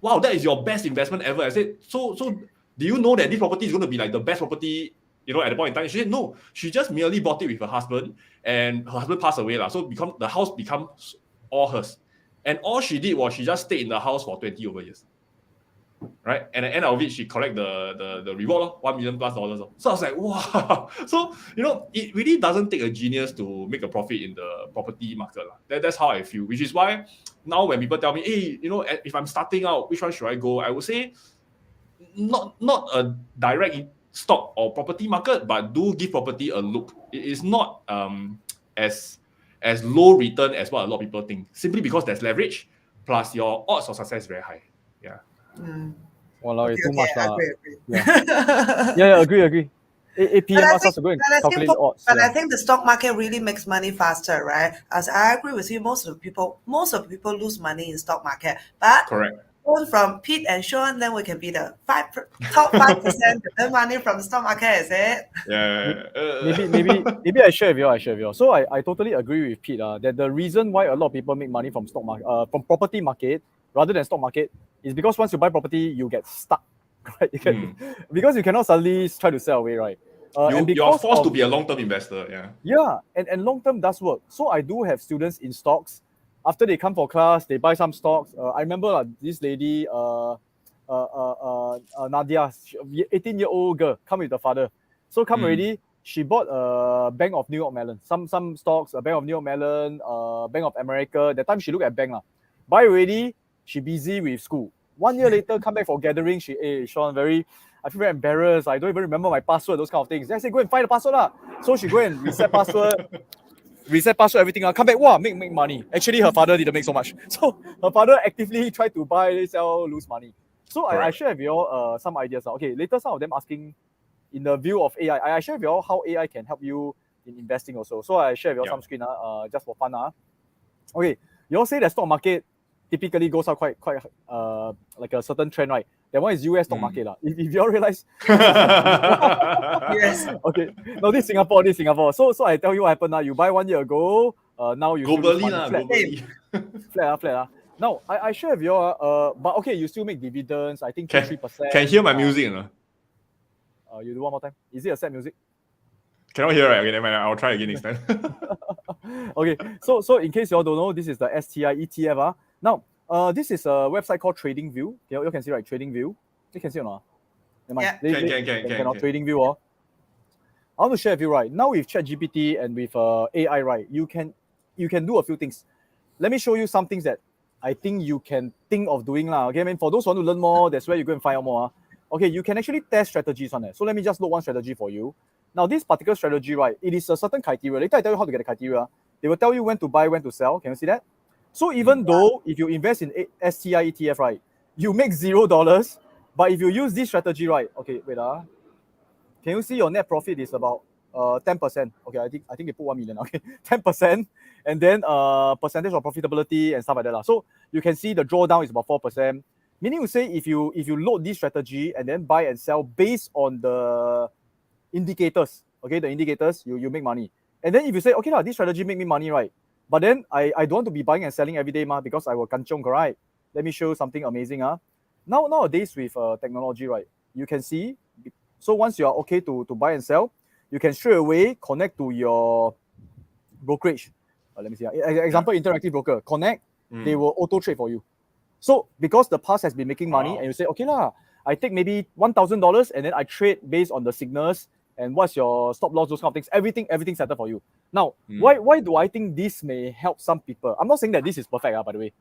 wow, that is your best investment ever. I said, so do you know that this property is going to be like the best property, at the point in time? She said, no, she just merely bought it with her husband and her husband passed away. So the house becomes all hers. And all she did was she just stayed in the house for 20 over years. Right? And at the end of it, she collect the reward, $1 million plus. So I was like, wow. So, it really doesn't take a genius to make a profit in the property market. That's how I feel, which is why now when people tell me, hey, if I'm starting out, which one should I go? I would say not a direct stock or property market, but do give property a look. It is not as low return as what a lot of people think, simply because there's leverage plus your odds of success is very high. Yeah. Well, it's too much. Agree. Yeah, agree. APM asks us to go and calculate the odds. But I think the stock market really makes money faster, right? As I agree with you, most of the people lose money in stock market. But correct. From Pete and Sean, then we can be the top 5% to earn money from the stock market, is it? Yeah. Maybe I share with you. So I totally agree with Pete that the reason why a lot of people make money from stock market, from property market rather than stock market, is because once you buy property, you get stuck, right? Because you cannot suddenly try to sell away, right? You are forced to be a long-term investor. Yeah, and long-term does work. So I do have students in stocks. After they come for class, they buy some stocks. I remember this lady, Nadia, 18-year-old girl, come with the father. So already, she bought a Bank of New York Mellon, some stocks, a Bank of New York Mellon, Bank of America. That time she looked at bank. Buy already, she busy with school. 1 year later, come back for gathering. Sean, I feel very embarrassed. I don't even remember my password, those kind of things. Then I say, go and find the password. So she go and reset password, everything. Come back, wow, make money. Actually, her father didn't make so much. So her father actively tried to buy, sell, lose money. So I share with you all some ideas. Okay, later some of them asking in the view of AI. I share with you all how AI can help you in investing also. So I share with you all some screen just for fun. Okay, you all say that stock market typically goes up quite like a certain trend, right? That one is US stock market. If you all realize. Yes. Okay. No, this is Singapore. So I tell you what happened now. You buy 1 year ago, now you globally. Flat. Now, I share with you all, but okay, you still make dividends, I think 2-3%. Can hear my music? You do one more time. Is it a sad music? Cannot hear, right? Okay, never mind. I'll try again next time. Okay, so in case you all don't know, this is the STI ETF. Now, this is a website called TradingView. You can see, right? TradingView. You can see or not? Yeah. Can. TradingView. I want to share with you, right? Now with ChatGPT and with AI, right? You can do a few things. Let me show you some things that I think you can think of doing. Okay, I mean, for those who want to learn more, that's where you go and find out more. Okay, you can actually test strategies on it. So let me just load one strategy for you. Now, this particular strategy, right, it is a certain criteria. Later, I tell you how to get the criteria. They will tell you when to buy, when to sell. Can you see that? So even though if you invest in STI ETF, right, you make $0, but if you use this strategy, right, okay, wait. Can you see your net profit is about 10%? Okay, I think they put 1 million. Okay, 10%, and then percentage of profitability and stuff like that. So you can see the drawdown is about 4%. Meaning to say, if you load this strategy and then buy and sell based on the indicators, okay, the indicators, you make money. And then if you say, okay, this strategy make me money, right? But then I don't want to be buying and selling every day, because I will kanchong, right? Let me show you something amazing. Nowadays with technology, right, you can see. So once you are okay to buy and sell, you can straight away connect to your brokerage. Let me see. Example, Interactive Broker. Connect, they will auto trade for you. So because the past has been making money, and you say, okay I take maybe $1,000 and then I trade based on the signals and what's your stop loss, those kind of things. Everything settled for you. Now, why do I think this may help some people? I'm not saying that this is perfect, by the way.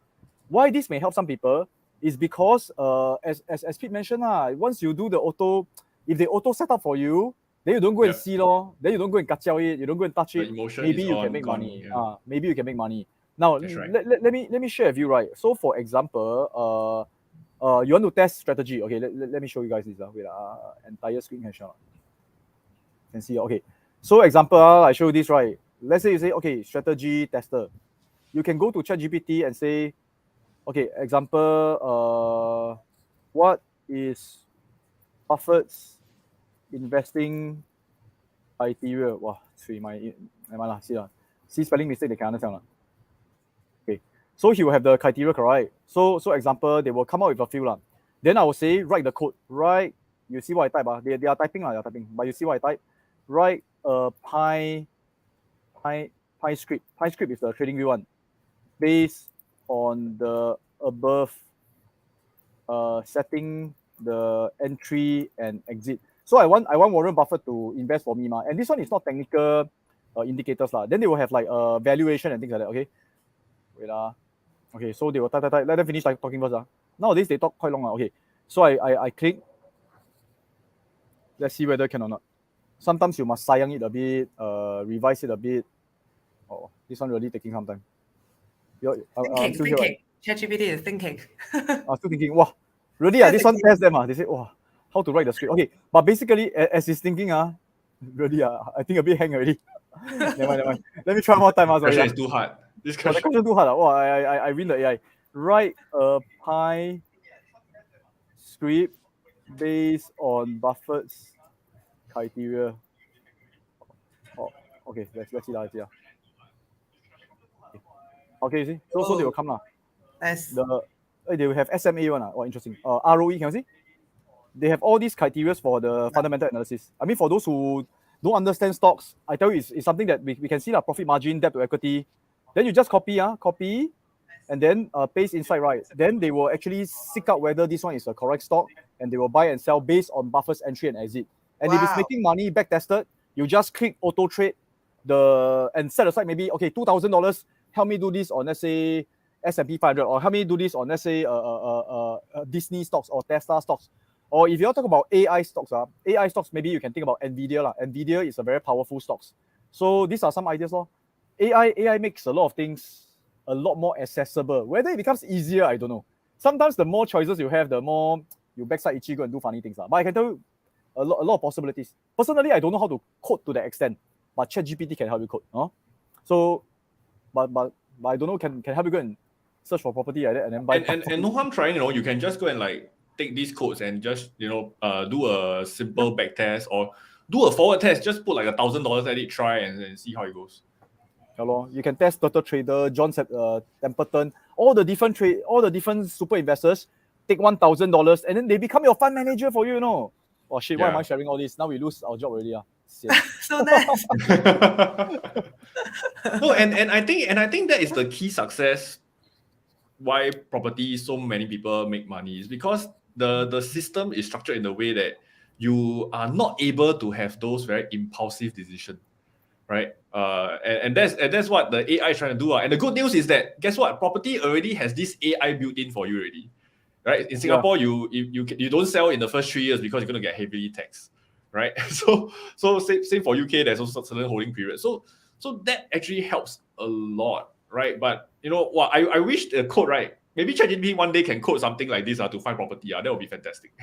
Why this may help some people is because, as Pete mentioned, once you do the auto, if they auto set up for you, then you don't go and see then you don't go and kachao it, you don't go and touch it. Maybe you can make money. Maybe you can make money. Now, let me share with you, right? So, for example, you want to test strategy. Okay, let me show you guys this. Wait, entire screen can show. You can see. Okay, so example, I show you this, right? Let's say you say, okay, strategy tester. You can go to ChatGPT and say, okay, example, what is Buffett's investing criteria? Wow, see spelling mistake, they can understand. Okay, so he will have the criteria, correct? So example, they will come out with a few. Then I will say, write the code. Right? You see what I type? They are typing, but you see what I type? Write a Pi script. Pi script is the trading view one. Based on the above setting the entry and exit. So I want Warren Buffett to invest for me, and this one is not technical indicators. Then they will have like valuation and things like that. Okay. Wait. Okay, so they will type. Let them finish talking first. Nowadays they talk quite long. Okay. So I click. Let's see whether can or not. Sometimes you must sayang it a bit, revise it a bit. Oh, this one really taking some time. Thinking. ChatGPT is thinking. Still thinking. Wow, really? This one test them. They say, wow, how to write the script. Okay, but basically, as he's thinking, really, I think a bit hang already. Never mind. Let me try one more time. This question is too hard. This question is too hard. Wow, I win the AI. Write a Pi script based on Buffett's criteria. Oh, okay, let's see. Okay, you see? So they will come. Nice. They will have SMA one. Oh, interesting. ROE, can you see? They have all these criteria for the fundamental analysis. I mean, for those who don't understand stocks, I tell you, it's something that we can see, profit margin, debt to equity. Then you just copy, and then paste inside, right? Then they will actually seek out whether this one is a correct stock, and they will buy and sell based on Buffett's entry and exit. And if it's making money, back tested, you just click auto trade and set aside maybe, okay, $2,000. Help me do this on, let's say, S&P 500, or help me do this on, let's say, Disney stocks or Tesla stocks. Or if you're talking about AI stocks, maybe you can think about NVIDIA. NVIDIA is a very powerful stocks. So these are some ideas. AI makes a lot of things a lot more accessible. Whether it becomes easier, I don't know. Sometimes the more choices you have, the more you backside itchy go and do funny things. But I can tell you a lot of possibilities. Personally, I don't know how to code to that extent, but ChatGPT can help you code. So, but I don't know, can help you go and search for property like that and then buy. And no harm trying. You can just go and take these codes and just do a simple back test or do a forward test. Just put $1,000 at it, try and see how it goes. You can test Turtle Trader, John Templeton, all the different super investors. Take $1,000 and then they become your fund manager for you. Oh shit! Why am I sharing all this? Now we lose our job already. So nice. No, and I think that is the key success. Why property so many people make money is because the system is structured in a way that you are not able to have those very impulsive decisions, right? And that's what the AI is trying to do. And the good news is that guess what? Property already has this AI built in for you already, right? In Singapore, you don't sell in the first 3 years because you're going to get heavily taxed, right? So same for UK. There's also certain holding period. So that actually helps a lot, right? But I wish the code, right? Maybe ChatGPT one day can code something like this to find property. That would be fantastic.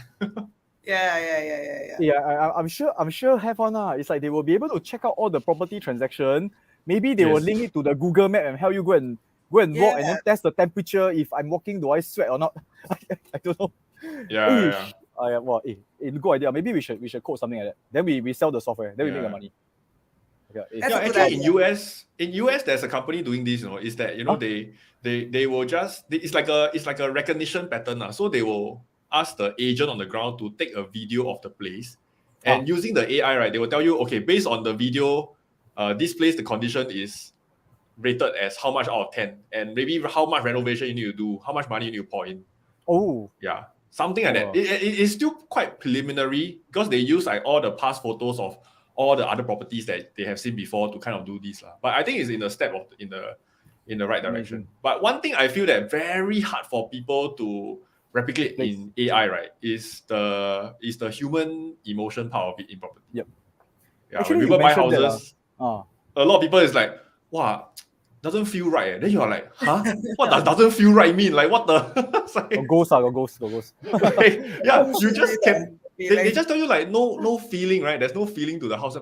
Yeah. I'm sure have one. It's like they will be able to check out all the property transaction. Maybe they will link it to the Google Map and help you go and go and walk and Yeah. then test the temperature. If I'm walking, do I sweat or not? I don't know. Yeah. Well, good idea. Maybe we should code something like that. Then we sell the software. Then we make the Yeah. money. Okay, That's Yeah, a good actually idea. in US there's a company doing this, is that they will just it's like a recognition pattern. So they will ask the agent on the ground to take a video of the place, and using the AI, right, they will tell you, okay, based on the video, this place the condition is rated as how much out of 10, and maybe how much renovation you need to do, how much money you need to pour in. Oh, Yeah, something like Wow. that. It's still quite preliminary because they use like all the past photos of all the other properties that they have seen before to kind of do this. But I think it's in the step of in the right direction. Amazing. But one thing I feel that very hard for people to replicate Place. in AI, right, is the human emotion part of it in property. Yep. Yeah, Actually, when you people buy mentioned that, houses, a lot of people is like, wow, doesn't feel right. Then you are like, huh? What does doesn't feel right mean? Like what the? It's like, got ghost. like, yeah, you just can. They Feeling. just tell you like no feeling, right? There's no feeling to the house.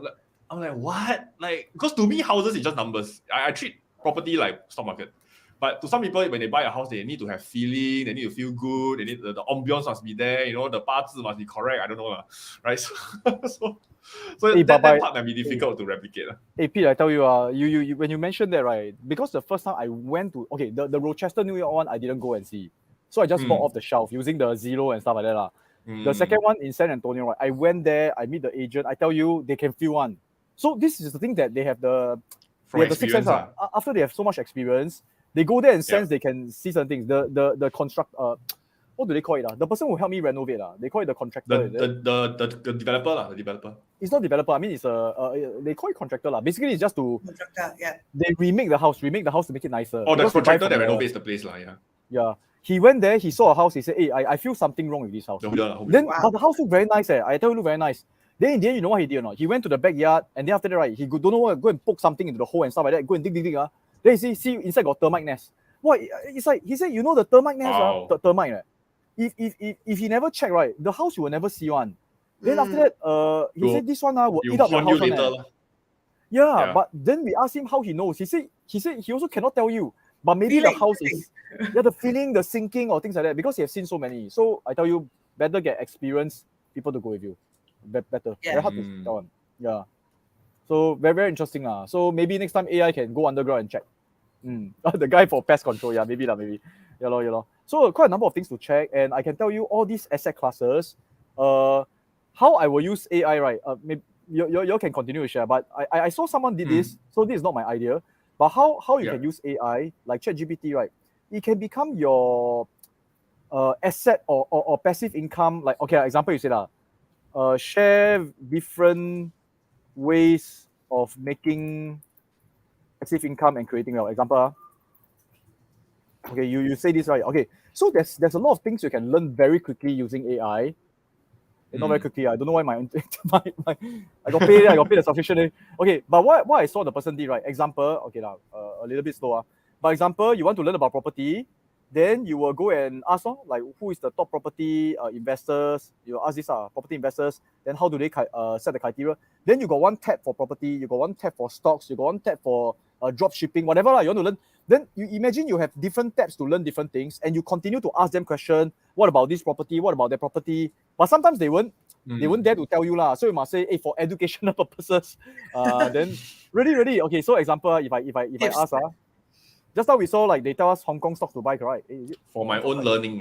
I'm like, what? Like, because to me, houses is just numbers. I treat property like stock market. But to some people, when they buy a house, they need to have feeling. They need to feel good. They need the ambiance must be there. The parts must be correct. I don't know, right? So that part might be difficult to replicate. Hey Pete, I tell you, you when you mentioned that, right? Because the first time I went to the Rochester, New York one, I didn't go and see. So I just bought off the shelf using the Zillow and stuff like that. The second one in San Antonio, right? I went there, I meet the agent. I tell you, they can feel one. So this is the thing that they have the sixth sense. After they have so much experience, they go there and sense they can see certain things. The construct what do they call it? The person who helped me renovate. They call it the contractor. The developer. The developer. It's not developer. I mean, it's they call it contractor. Basically, it's just to they remake the house to make it nicer. Oh, the contractor that renovates the place. Yeah. He went there, he saw a house, he said, hey, I feel something wrong with this house. But the house looked very nice. I tell you, looked very nice. Then in the end, you know what he did or not? He went to the backyard, and then after that, right, he don't know what, go and poke something into the hole and stuff like that, go and dig. Then he see inside got termite nest. What? It's like, he said, the termite nest, termite, right? If he never check, right, the house you will never see one. Then after that, he said this one will eat up your house. Yeah, but then we asked him how he knows. He said he also cannot tell you. But maybe the house is the feeling, the sinking or things like that, because he has seen so many. So I tell you, better get experienced people to go with you. Better. Yeah. Very hard to tell one. Yeah. So very, very interesting. So maybe next time AI can go underground and check. The guy for pest control, maybe. Yeah, lor. So quite a number of things to check, and I can tell you all these asset classes. How I will use AI, right? Maybe you can continue to share, but I saw someone did this, so this is not my idea. But how you can use AI, like ChatGPT, right? It can become your asset or passive income. Like, okay, example you said share different ways of making passive income and creating wealth. Example, okay, you say this, right? Okay, so there's a lot of things you can learn very quickly using AI. Not very quickly. I don't know why my I got paid the subscription. Okay, but what I saw the person did, right? Example, okay a little bit slower. But example, you want to learn about property, then you will go and ask like who is the top property investors. You ask these property investors. Then how do they set the criteria? Then you got one tab for property. You got one tab for stocks. You got one tab for drop shipping. Whatever you want to learn. Then you imagine you have different tabs to learn different things, and you continue to ask them questions. What about this property? What about that property? But sometimes they won't dare to tell you lah. So you must say, hey, for educational purposes. Then really. Okay, so example, if I ask just now we saw like they tell us Hong Kong stocks to buy, right? For my own learning.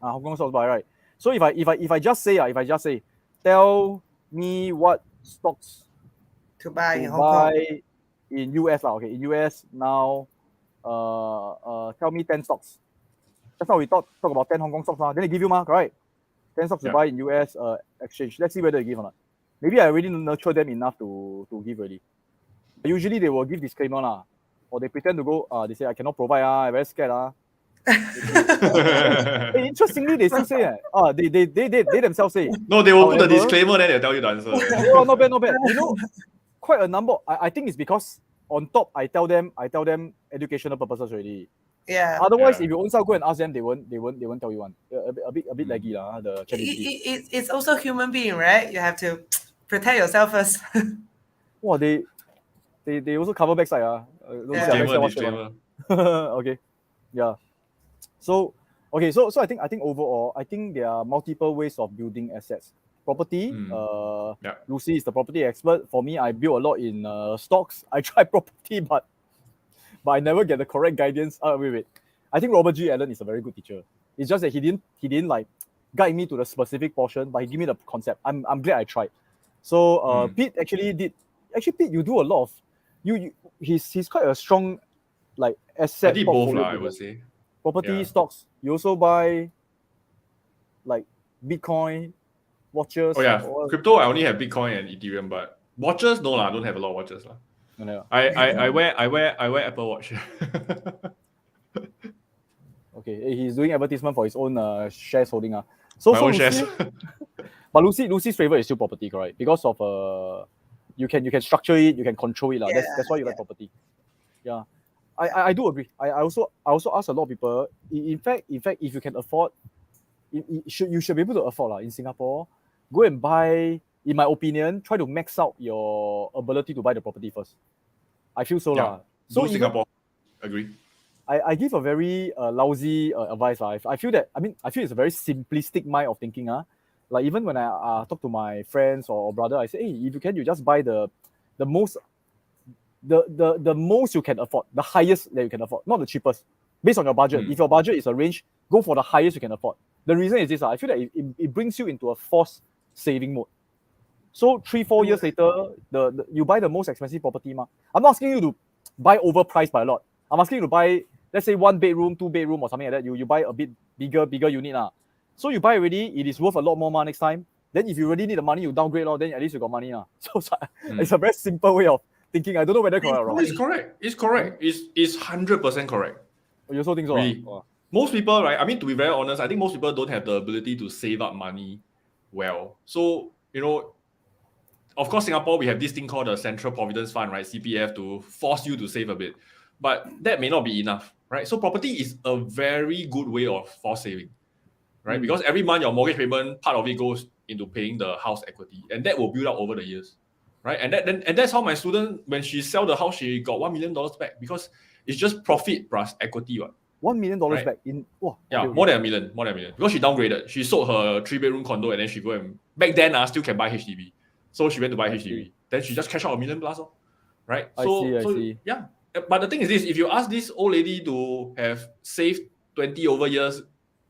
Hong Kong stocks to buy, right? So if I just say, tell me what stocks to buy in Hong Kong. In US okay, in US now, tell me 10 stocks. That's how we talk about 10 Hong Kong stocks. Then they give you, right? 10 stocks to buy in US exchange. Let's see whether they give or not. Maybe I already nurture them enough to give already. But usually they will give disclaimer or they pretend to go. They say I cannot provide. I'm very scared. Interestingly, they still say they themselves say. No, they will put a disclaimer, then they'll tell you the answer. Oh, not bad. Quite a number. I think it's because on top I tell them educational purposes already. Yeah. Otherwise, if you own self go and ask them, they won't tell you one. A bit laggy the ChatGPT. It's also human being, right? You have to protect yourself first. Wow, they also cover backside. Disclaimer. Okay, yeah. So okay, so I think overall, I think there are multiple ways of building assets. Property. Yeah. Lucy is the property expert. For me, I build a lot in stocks. I try property, but I never get the correct guidance. Wait. I think Robert G. Allen is a very good teacher. It's just that he didn't like guide me to the specific portion, but he gave me the concept. I'm glad I tried. So Pete Pete, you do a lot of he's quite a strong like I asset did both portfolio lah, I builder. would say. Property, Yeah. stocks. You also buy like Bitcoin, watches. Oh yeah, or- crypto. I only have Bitcoin and Ethereum, but watches no lah. I don't have a lot of watches lah. No. I wear Apple Watch. Okay, he's doing advertisement for his own shares holding. So My own Lucy, shares. but Lucy's favorite is still property, correct? Because of you can structure it, you can control it. That's why you like property. Yeah. I do agree. I also ask a lot of people. In fact, if you can afford, you should be able to afford in Singapore. Go and buy. In my opinion, try to max out your ability to buy the property first. I feel so Yeah. So Do even, Singapore. Agree. I give a very lousy advice. I feel it's a very simplistic mind of thinking. Like even when I talk to my friends or brother, I say, hey, if you can, you just buy the most the most you can afford, the highest that you can afford, not the cheapest, based on your budget. If your budget is a range, go for the highest you can afford. The reason is this: I feel that it brings you into a forced saving mode. So 3-4 years later, you buy the most expensive property. I'm not asking you to buy overpriced by a lot. I'm asking you to buy, let's say 1 bedroom, 2 bedroom, or something like that. You buy a bit bigger unit. So you buy already, it is worth a lot more money next time. Then if you really need the money, you downgrade, then at least you got money. So it's a very simple way of thinking. I don't know whether correct or wrong. It's correct. It's 100% correct. You also think so? Really. Most people, right? I mean, to be very honest, I think most people don't have the ability to save up money well. So, of course, Singapore, we have this thing called the Central Providence Fund, right? CPF, to force you to save a bit. But that may not be enough, right? So property is a very good way of forced saving, right? Because every month your mortgage payment, part of it goes into paying the house equity, and that will build up over the years, right? And that's how my student, when she sell the house, she got $1 million back, because it's just profit plus equity. $1 million Right. back in More than $1 million. Because she downgraded. She sold her 3-bedroom condo, and then she go and back then still can buy HDB. So she went to buy HDB. see. Then she just cash out $1 million plus, right? I see. Yeah. But the thing is this: if you ask this old lady to have saved 20 over years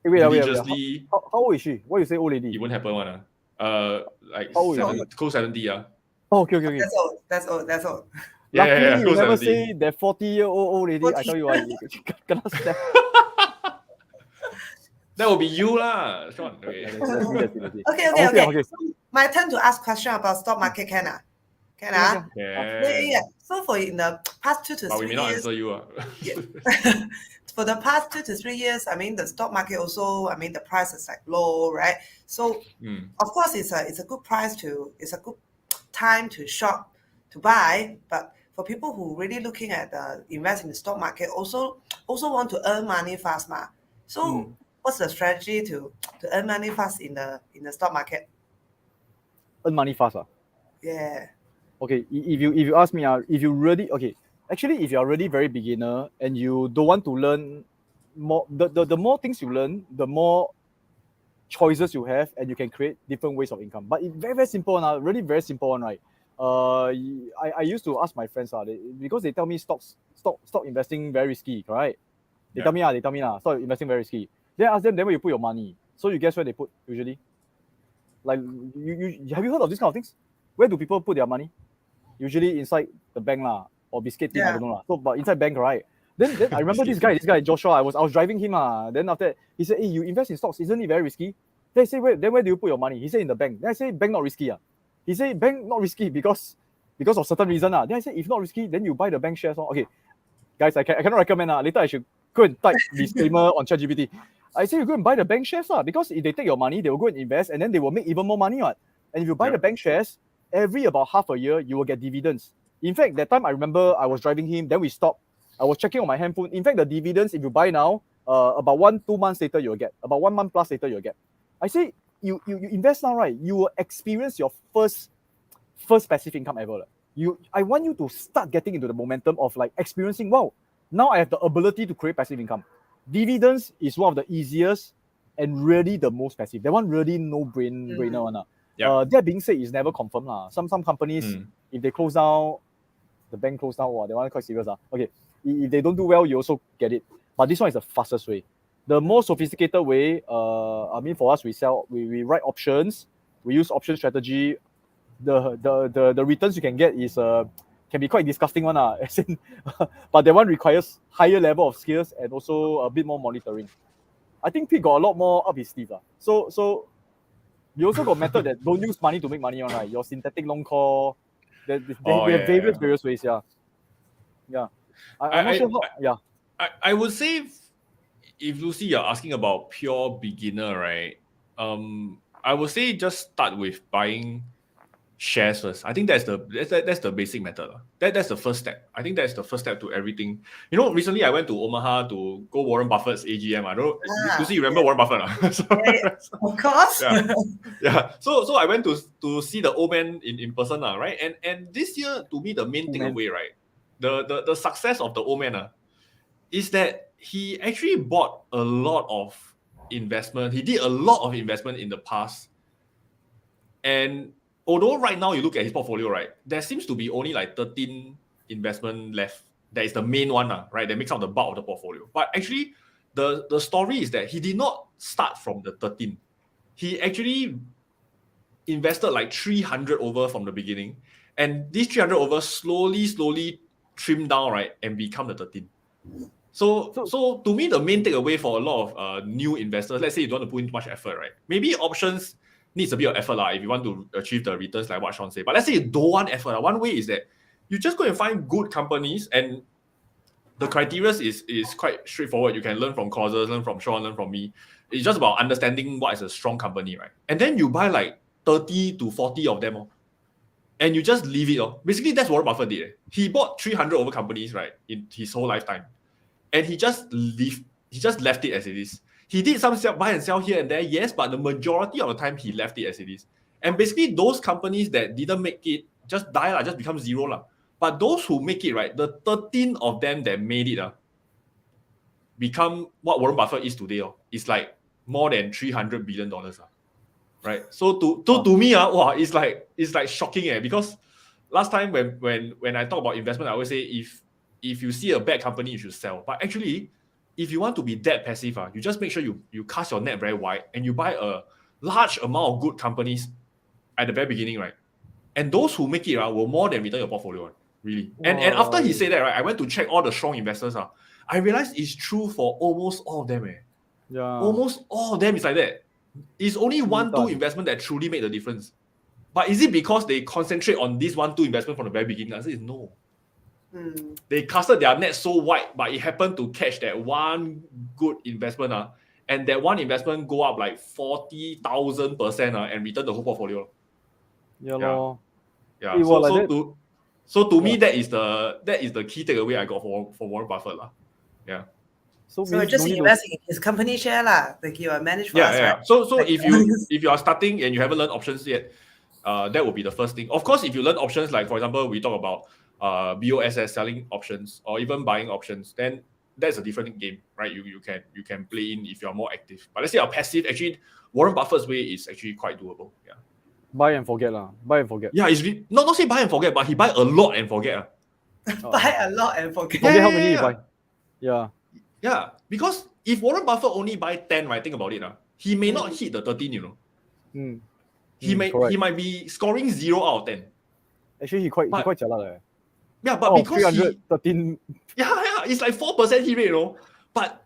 Wait. religiously, How old is she? What you say, old lady? it won't happen one. Like How old is close 70. Oh, okay. That's all. Luckily, you close never 70. say that 40-year-old old lady. I tell you what, you cannot step. That will be you lah, Sean. Okay. That's me. Okay. So my turn to ask question about stock market, can I? Yeah. So for in the past 2 to But we 3 may not years, answer you. for the past 2 to 3 years, I mean the stock market also, I mean the price is like low, right? So of course it's a good it's a good time to shop, to buy, but for people who really looking at invest in the stock market, also want to earn money fast, So what's the strategy to earn money fast in the stock market? Earn money fast. Yeah. Okay, if you ask me, if you really actually, if you're really very beginner and you don't want to learn more, the more things you learn, the more choices you have, and you can create different ways of income. But it's very, very simple now, really very simple one, right? I used to ask my friends because they tell me stock investing very risky, right? They tell me stock investing very risky. Then I ask them, then where you put your money? So you guess where they put usually? Like you have you heard of these kind of things? Where do people put their money? Usually inside the bank or biscuit tin, I don't know. So but inside bank, right? Then I remember this guy Joshua. I was driving him. Then after that, he said, "Hey, you invest in stocks, isn't it very risky?" Then I say, where do you put your money? He said in the bank. Then I say, bank not risky. He said bank not risky because of certain reason. Then I said, if not risky, then you buy the bank shares. Okay, guys, I cannot recommend. Later I should go and type disclaimer on ChatGPT. I say you go and buy the bank shares because if they take your money, they will go and invest, and then they will make even more money. And if you buy the bank shares, every about half a year, you will get dividends. In fact, that time I remember I was driving him, then we stopped. I was checking on my handphone. In fact, the dividends, if you buy now, about 1-2 months later, you'll get. About 1 month plus later, you'll get. I say, you invest now, right? You will experience your first passive income ever. I want you to start getting into the momentum of like experiencing, wow, Now I have the ability to create passive income. Dividends is one of the easiest and really the most passive. That one really no-brainer one. Yeah. That being said, it's never confirmed. Some companies, if they close down, the bank close down, that one quite serious. Okay, if they don't do well, you also get it. But this one is the fastest way. The more sophisticated way, I mean, for us, we write options, we use option strategy. The returns you can get is can be quite disgusting one, as in, but that one requires higher level of skills and also a bit more monitoring. I think Pete got a lot more up his sleeve. So you also got method that don't use money to make money on, right? Your synthetic long call, they have various ways, yeah. I'm not sure how, I would say if Lucy, you're asking about pure beginner, right? I would say just start with buying shares first. I think that's the basic method. That's the first step. I think that's the first step to everything. You know, recently I went to Omaha to go Warren Buffett's AGM. I don't know. Lucy, you remember Warren Buffett? So, of course. Yeah. So I went to see the old man in person, right? And this year, to me, the main takeaway, right? The success of the old man is that he actually bought a lot of investment. He did a lot of investment in the past. And although right now you look at his portfolio, right, there seems to be only like 13 investment left. That is the main one, right? That makes up the bulk of the portfolio. But actually, the story is that he did not start from the 13. He actually invested like 300 over from the beginning. And these 300 over slowly trimmed down, right, and become the 13. So to me, the main takeaway for a lot of new investors, let's say you don't want to put in too much effort, right? Maybe options needs a bit of effort if you want to achieve the returns like what Sean said. But let's say you don't want effort. One way is that you just go and find good companies, and the criteria is quite straightforward. You can learn from courses, learn from Sean, learn from me. It's just about understanding what is a strong company, right? And then you buy like 30 to 40 of them, and you just leave it. Basically, that's what Warren Buffett did. He bought 300 over companies, right, in his whole lifetime. And he just left it as it is. He did some buy and sell here and there, yes, but the majority of the time he left it as it is. And basically, those companies that didn't make it just die, just become zero. But those who make it, right, the 13 of them that made it become what Warren Buffett is today. It's like more than $300 billion. Right? So to me, it's like shocking, because last time when I talk about investment, I always say if you see a bad company, you should sell. But actually, if you want to be that passive, you just make sure you cast your net very wide and you buy a large amount of good companies at the very beginning, right? And those who make it will more than return your portfolio, really. And after he said that, right, I went to check all the strong investors. I realized it's true for almost all of them. Yeah. Almost all of them is like that. It's only 1-2 investment that truly make the difference. But is it because they concentrate on this 1-2 investment from the very beginning? The answer is no. They casted their net so wide, but it happened to catch that one good investment, and that one investment go up like 40,000% and return the whole portfolio. Yeah. So to me, that is the key takeaway I got for Warren Buffett. Yeah. So just invest in his company share like you are managed for us, right? So like, if you are starting and you haven't learned options yet, that would be the first thing. Of course, if you learn options, like for example, we talk about BOSS, selling options or even buying options, then that's a different game, right? You can play in if you're more active. But let's say a passive, actually, Warren Buffett's way is actually quite doable. Yeah. Buy and forget. Buy and forget. Yeah, it's not say buy and forget, but he buy a lot and forget. Buy a lot and forget. Forget how many you buy. Yeah. Yeah, because if Warren Buffett only buy 10, right? Think about it. He may not hit the 13, He might be scoring 0 out of 10. Actually, he quite jialat. Yeah, but because 313. Yeah, it's like 4% hit rate, But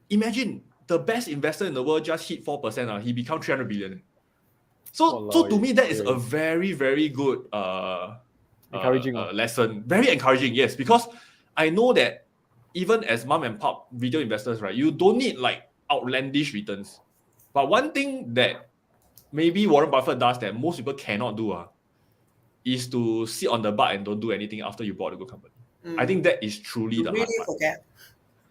imagine the best investor in the world just hit 4%. He become 300 billion. So to me, that is a very, very good encouraging lesson. Very encouraging, yes, because I know that even as mom and pop retail investors, right, you don't need like outlandish returns. But one thing that maybe Warren Buffett does that most people cannot do is to sit on the butt and don't do anything after you bought a good company. I think that is truly the hard part. Forget.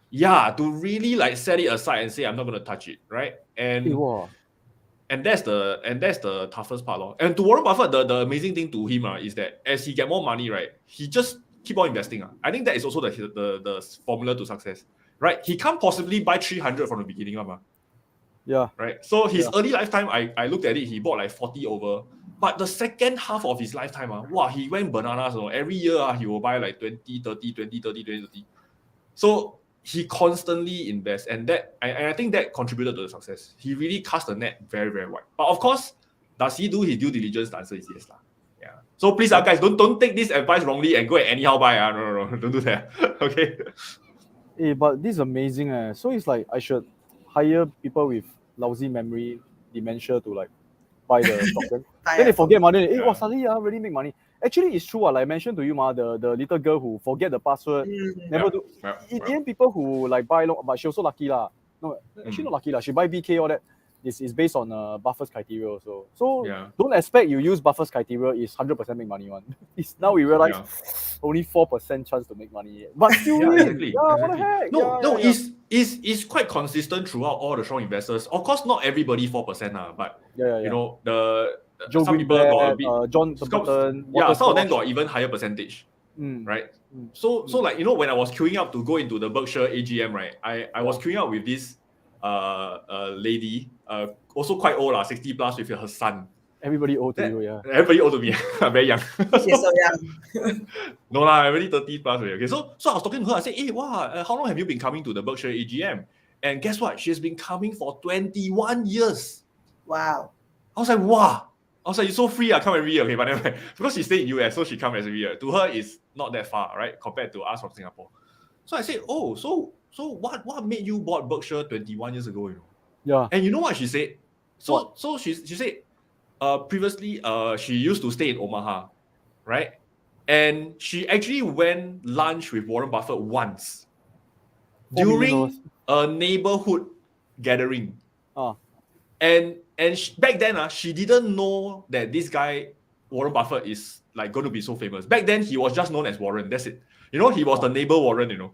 Yeah, to really like set it aside and say I'm not going to touch it, right? And that's the toughest part. And to Warren Buffett, the amazing thing to him is that as he get more money, right, he just keep on investing. I think that is also the formula to success, right? He can't possibly buy 300 from the beginning, Yeah. right? So his Yeah. early lifetime, I looked at it, he bought like 40 over. But the second half of his lifetime, he went bananas. Every year, he will buy like 20, 30, 20, 30, 20, 30. So he constantly invests, and I think that contributed to the success. He really cast the net very, very wide. But of course, does he do his due diligence? The answer is yes. Yeah. So please, guys, don't take this advice wrongly and go and anyhow buy. No, don't do that. Okay. But this is amazing. So it's like I should hire people with lousy memory, dementia to like buy the stock. Then they forget money. Suddenly really make money. Actually, it's true. Like I mentioned to you, the little girl who forget the password, never do. In the end, people who like buy long, but she also lucky lah. No, actually not lucky lah. She buy BK all that. This is based on Buffett's criteria also. So don't expect you use Buffett's criteria is 100% make money one. Now we realize only 4% chance to make money. But still, exactly. What the heck? It's quite consistent throughout all the strong investors. Of course, not everybody 4%, but you know Joe some people got a bit. John Templeton. Some of them got even higher percentage, right? So like when I was queuing up to go into the Berkshire AGM, right? I was queuing up with this lady, also quite old 60 plus with her son. Everybody old to you, Everybody old to me. I'm very young. She's so young. No I'm already 30 plus already. Okay, so I was talking to her. I said, hey, how long have you been coming to the Berkshire AGM? And guess what? She has been coming for 21 years. Wow. I was like, wow. I was like, you're so free. I come every year. Okay, but anyway, because she stayed in US, so she comes every year. To her, it's not that far, right? Compared to us from Singapore. So I said, oh, so what made you bought Berkshire 21 years ago? Yeah. And you know what she said? So she said, previously, she used to stay in Omaha, right? And she actually went lunch with Warren Buffett once during a neighborhood gathering. And back then, she didn't know that this guy, Warren Buffett, is like going to be so famous. Back then, he was just known as Warren. That's it. He was the neighbor Warren,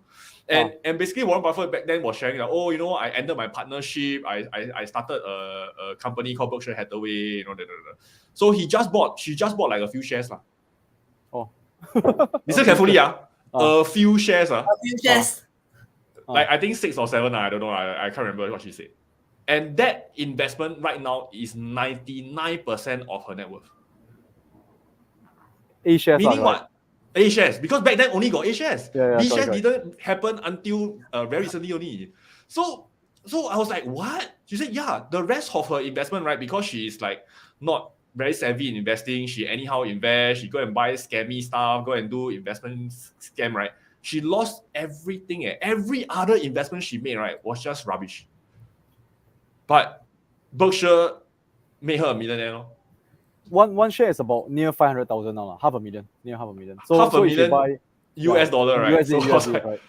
And basically, Warren Buffett back then was sharing like, I ended my partnership. I started a company called Berkshire Hathaway. So she just bought like a few shares Listen carefully, a few shares A few shares. Like I think 6 or 7. I don't know. I can't remember what she said. And that investment right now is 99% of her net worth. A shares. Meaning what? A shares. Because back then only got A shares. B shares didn't happen until very recently only. So I was like, what? She said, the rest of her investment, right? Because she is like not very savvy in investing. She anyhow invest. She go and buy scammy stuff. Go and do investment scam, right? She lost everything. Every other investment she made, right, was just rubbish. But Berkshire made her a millionaire. One share is about near 500,000 now, near half a million. So half a million buy, US dollar, right? USD, right?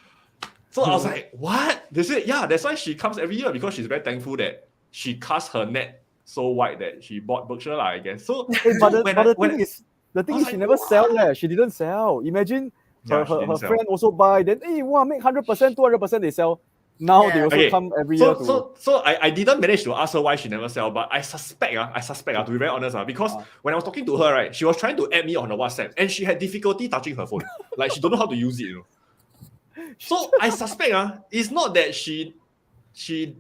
So I was like, what? They said, that's why she comes every year, because she's very thankful that she cast her net so wide that she bought Berkshire, I guess. So, the thing is, she never sell. She didn't sell. Imagine her friend also buy. Then, make 100%, 200% they sell. Now they also come every year. So I didn't manage to ask her why she never sell, but I suspect, to be very honest, because when I was talking to her, right, she was trying to add me on the WhatsApp, and she had difficulty touching her phone. Like she don't know how to use it, So I suspect it's not that she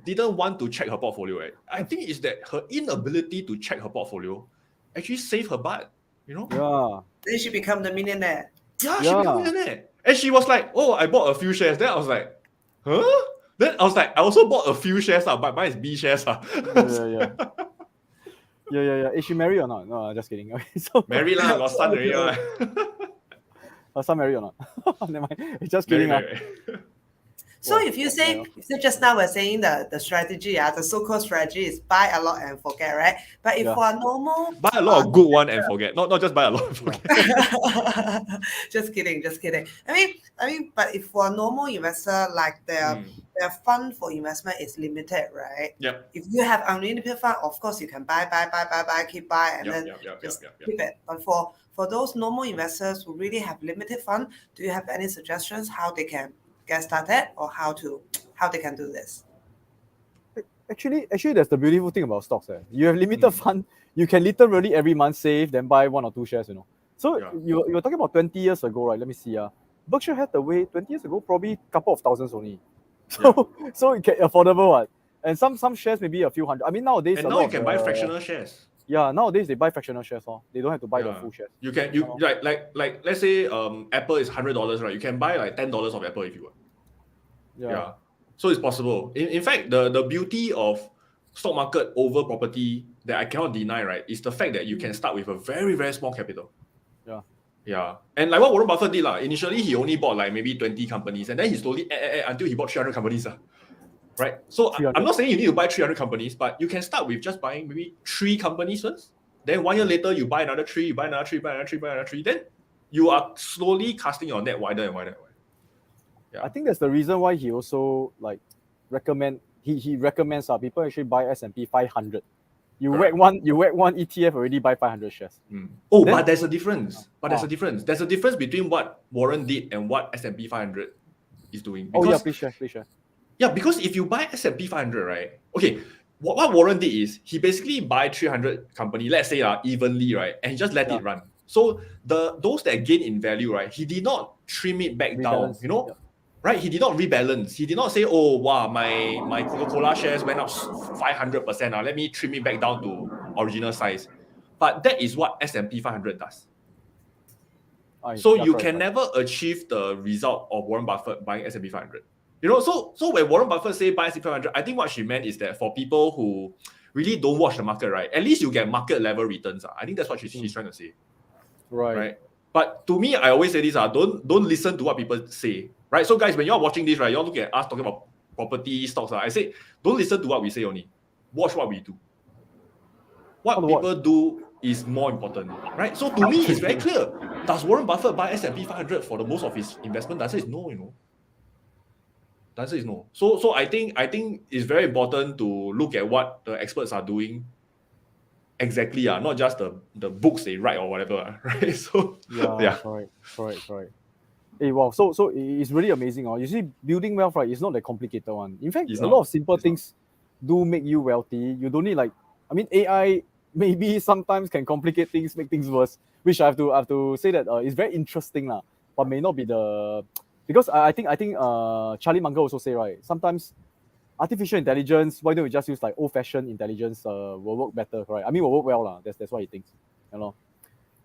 didn't want to check her portfolio, right? I think it's that her inability to check her portfolio actually saved her butt, Yeah. Then she become the millionaire. Yeah, she became a millionaire. And she was like, I bought a few shares. Then I was like, huh? Then I was like, I also bought a few shares, but mine is B shares. Yeah. Is she married or not? No, just kidding. Okay, so married lah, got son already. Her son married or not? Never mind. It's just kidding. So if you say, so just now we're saying the strategy, the so-called strategy is buy a lot and forget, right? But if for a normal... Buy a lot of good one and forget. Not just buy a lot and forget. Just kidding. I mean, but if for a normal investor, like their fund for investment is limited, right? Yep. If you have unlimited fund, of course you can buy, keep buy, and keep it. But for those normal investors who really have limited fund, do you have any suggestions how they can get started or how they can do this? Actually, that's the beautiful thing about stocks. You have limited fund, you can literally every month save, then buy 1 or 2 shares. So you were talking about 20 years ago, right? Let me see. Berkshire Hathaway 20 years ago, probably a couple of thousands only. So so it can affordable one. And some shares maybe a few hundred. I mean nowadays And a now lot you can of, buy fractional shares. Yeah, nowadays they buy fractional shares. They don't have to buy the Yeah. full shares. You can like let's say Apple is $100, right? You can buy like $10 of Apple if you want. Yeah. So it's possible. In fact, the beauty of stock market over property that I cannot deny, right, is the fact that you can start with a very, very small capital. Yeah. Yeah. And like what Warren Buffett did, initially he only bought like maybe 20 companies and then he slowly until he bought 300 companies. Right. So 300. I'm not saying you need to buy 300 companies, but you can start with just buying maybe 3 companies first. Then 1 year later, you buy another 3, you buy another 3, buy another 3, buy another 3. Then you are slowly casting your net wider and wider and wider. Yeah. I think that's the reason why he also like he recommends people actually buy S&P 500. You whack one ETF already buy 500 shares. Oh, Then- but there's a difference. There's a difference. There's a difference between what Warren did and what S&P 500 is doing. Oh yeah, Because, please share. yeah, because if you buy S&P 500, right? Okay, what Warren did is he basically buy 300 company, let's say evenly, right? And he just let it run. So those that gain in value, right? He did not trim it back down, Rebalance, you know? yeah. Right? He did not rebalance. He did not say, oh, wow, my Coca-Cola shares went up 500%. Now let me trim it back down to original size. But that is what S&P 500 does. So you can never achieve the result of Warren Buffett buying S&P 500. You know, so when Warren Buffett say buy S&P 500, I think what she meant is that for people who really don't watch the market, right, at least you get market level returns. I think that's what she's trying to say. Right. But to me, I always say this, don't listen to what people say. Right? So guys, when you're watching this, right, you're looking at us talking about property, stocks. I say, don't listen to what we say only. Watch what we do. What people do is more important, right? So to me, it's very clear. Does Warren Buffett buy S&P 500 for the most of his investment? The answer is no, you know. The answer is no. So I think it's very important to look at what the experts are doing exactly, not just the books they write or whatever, right? So yeah. Correct. Hey, wow. So it's really amazing. You see, building wealth, right, it's not that complicated one. In fact, lot of simple things do make you wealthy. You don't need AI maybe sometimes can complicate things, make things worse, which I have to say that it's very interesting, but may not be because I think Charlie Munger also say, right, sometimes artificial intelligence, why don't we just use like old-fashioned intelligence will work better, right? I mean, will work well. That's what he thinks. You know.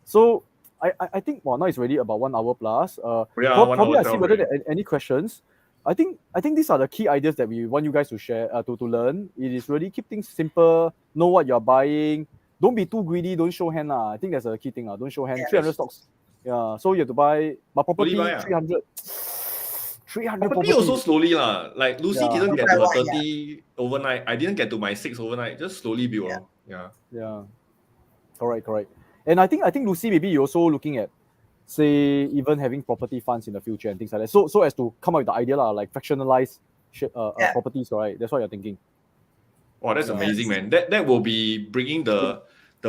So I think now it's already about 1 hour plus. Probably I see whether there are any questions. I think these are the key ideas that we want you guys to share, to learn. It is really keep things simple, know what you're buying. Don't be too greedy, don't show hand. I think that's a key thing. Don't show hand. Yes. 300 stocks. Yeah, so you have to buy, but property, Slowly buy, 300 property also slowly Like Lucy didn't get to her 30 overnight. I didn't get to my 6 overnight. Just slowly build. Yeah. Correct. And I think Lucy, maybe you're also looking at, say, even having property funds in the future and things like that. So as to come up with the idea like fractionalized properties, right? That's what you're thinking. Wow, that's amazing, man. That will be bringing the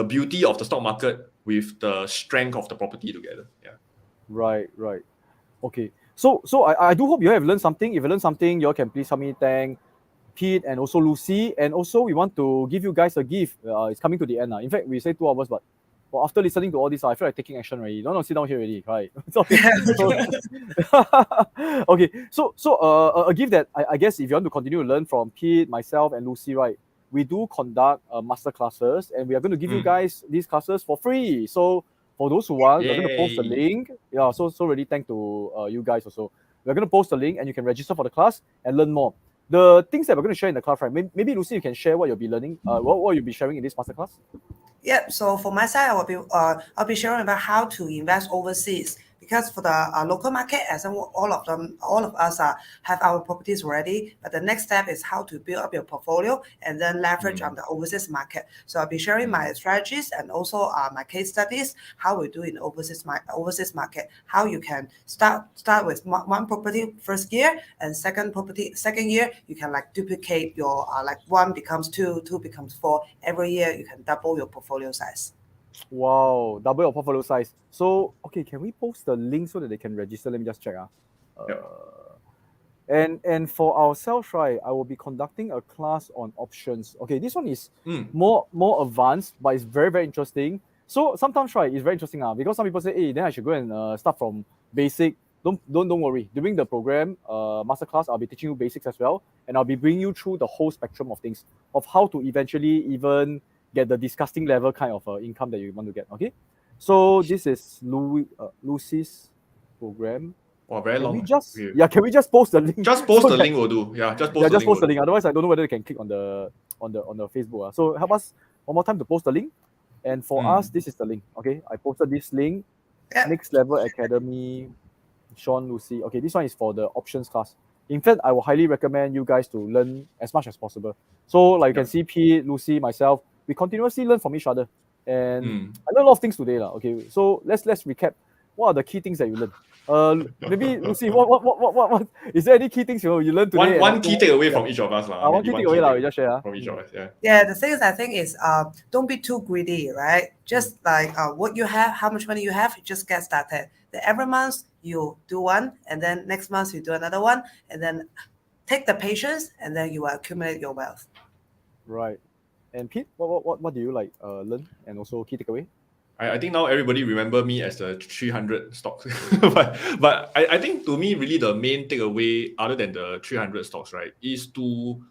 beauty of the stock market with the strength of the property together. Yeah. Right. Okay. So I do hope you have learned something. If you learned something, you all can please help me thank Pete and also Lucy. And also we want to give you guys a gift. It's coming to the end. In fact, we say 2 hours, but after listening to all this, I feel like taking action already. Don't sit down here already, right? Okay. Okay. So a gift that I guess if you want to continue to learn from Pete, myself, and Lucy, right? We do conduct master classes, and we are going to give you guys these classes for free. So for those who want, we're going to post the link. Yeah. So really thank to you guys also. We're going to post the link, and you can register for the class and learn more. The things that we're going to share in the class, right? Maybe Lucy, you can share what you'll be learning. What you'll be sharing in this masterclass. Yeah, so for my side, I'll be sharing about how to invest overseas, because for the local market, as all of us have our properties already. But the next step is how to build up your portfolio and then leverage on the overseas market. So I'll be sharing my strategies and also my case studies, how we do in overseas market, how you can start with one property first year, and second year you can like duplicate your like 1 becomes 2, 2 becomes 4. Every year you can double your portfolio size. Wow, double your portfolio size. So, okay, can we post the link so that they can register? Let me just check. And for ourselves, right, I will be conducting a class on options. Okay, this one is more advanced, but it's very, very interesting. So sometimes, right, it's very interesting because some people say, hey, then I should go and start from basic don't worry. During the program, masterclass, I'll be teaching you basics as well, and I'll be bringing you through the whole spectrum of things of how to eventually even get the disgusting level kind of income that you want to get. Okay, so this is Lucy's program. Wow, very Can long. we just Okay. can we just post the link? Just post so the that- link will do. Yeah, just post yeah, the just link. post the will link. Otherwise, I don't know whether they can click on the Facebook. So help us one more time to post the link. And for us, this is the link. Okay, I posted this link. Yep. Next Level Academy, Sean, Lucy. Okay, this one is for the options class. In fact, I will highly recommend you guys to learn as much as possible. So, like you can see, Pete, Lucy, myself, we continuously learn from each other. And I learned a lot of things today. Okay, so let's recap. What are the key things that you learned? Maybe Lucy, what is there any key things you learned today? One key takeaway from each of us. One key takeaway, we just share. From each of us, yeah. Yeah, the thing is, I think is don't be too greedy, right? Just like what you have, how much money you have, you just get started. Then every month you do one, and then next month you do another one, and then take the patience, and then you will accumulate your wealth. Right. And Pete, what do you like learn, and also key takeaway? I think now everybody remember me as the 300 stocks. but I think to me, really the main takeaway, other than the 300 stocks, right, is to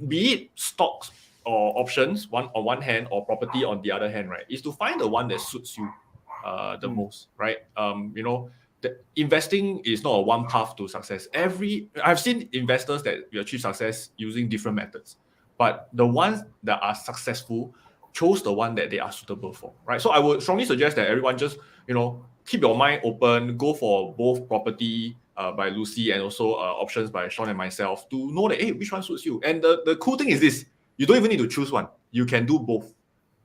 be it stocks or options on one hand or property on the other hand, right, is to find the one that suits you the most, right? The investing is not a one path to success. I've seen investors that achieve success using different methods, but the ones that are successful chose the one that they are suitable for, right? So I would strongly suggest that everyone just, keep your mind open, go for both property by Lucy and also options by Sean and myself to know that, hey, which one suits you. And the cool thing is this, you don't even need to choose one. You can do both,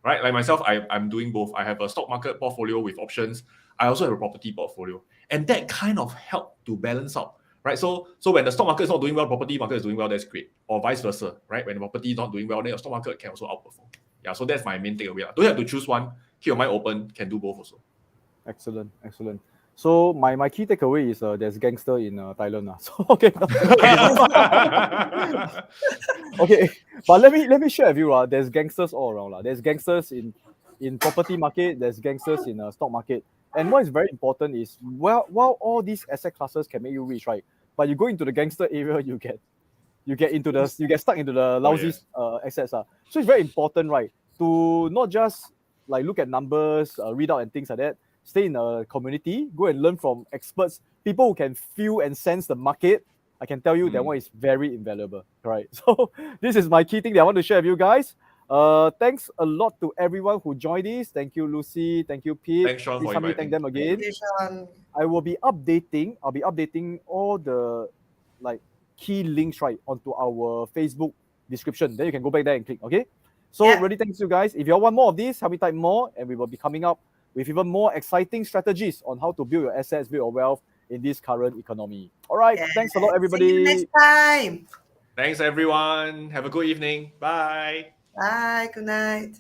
right? Like myself, I'm doing both. I have a stock market portfolio with options. I also have a property portfolio. And that kind of helped to balance out, right? So when the stock market is not doing well, property market is doing well, that's great. Or vice versa, right? When the property is not doing well, then your stock market can also outperform. Yeah, so that's my main takeaway. Don't have to choose one. Keep your mind open. Can do both also. Excellent. So my key takeaway is there's gangster in Thailand. So okay. Okay, but let me share with you. There's gangsters all around. There's gangsters in property market. There's gangsters in stock market. And what is very important is while all these asset classes can make you rich, right? But you go into the gangster area, you get stuck into the lousy assets. So it's very important, right, to not just like look at numbers, read out and things like that. Stay in a community, go and learn from experts, people who can feel and sense the market. I can tell you that one is very invaluable, right? So this is my key thing that I want to share with you guys. Thanks a lot to everyone who joined this. Thank you, Lucy. Thank you, Pete. Thanks, Sean, Please for help me inviting. thank them again. Thank you, Sean. I'll be updating all the like key links right onto our Facebook description. Then you can go back there and click. Okay. So really thanks you guys. If you all want more of this, help me type more, and we will be coming up with even more exciting strategies on how to build your assets, build your wealth in this current economy. All right. Thanks a lot, everybody. See you next time. Thanks, everyone. Have a good evening. Bye. Bye. Good night.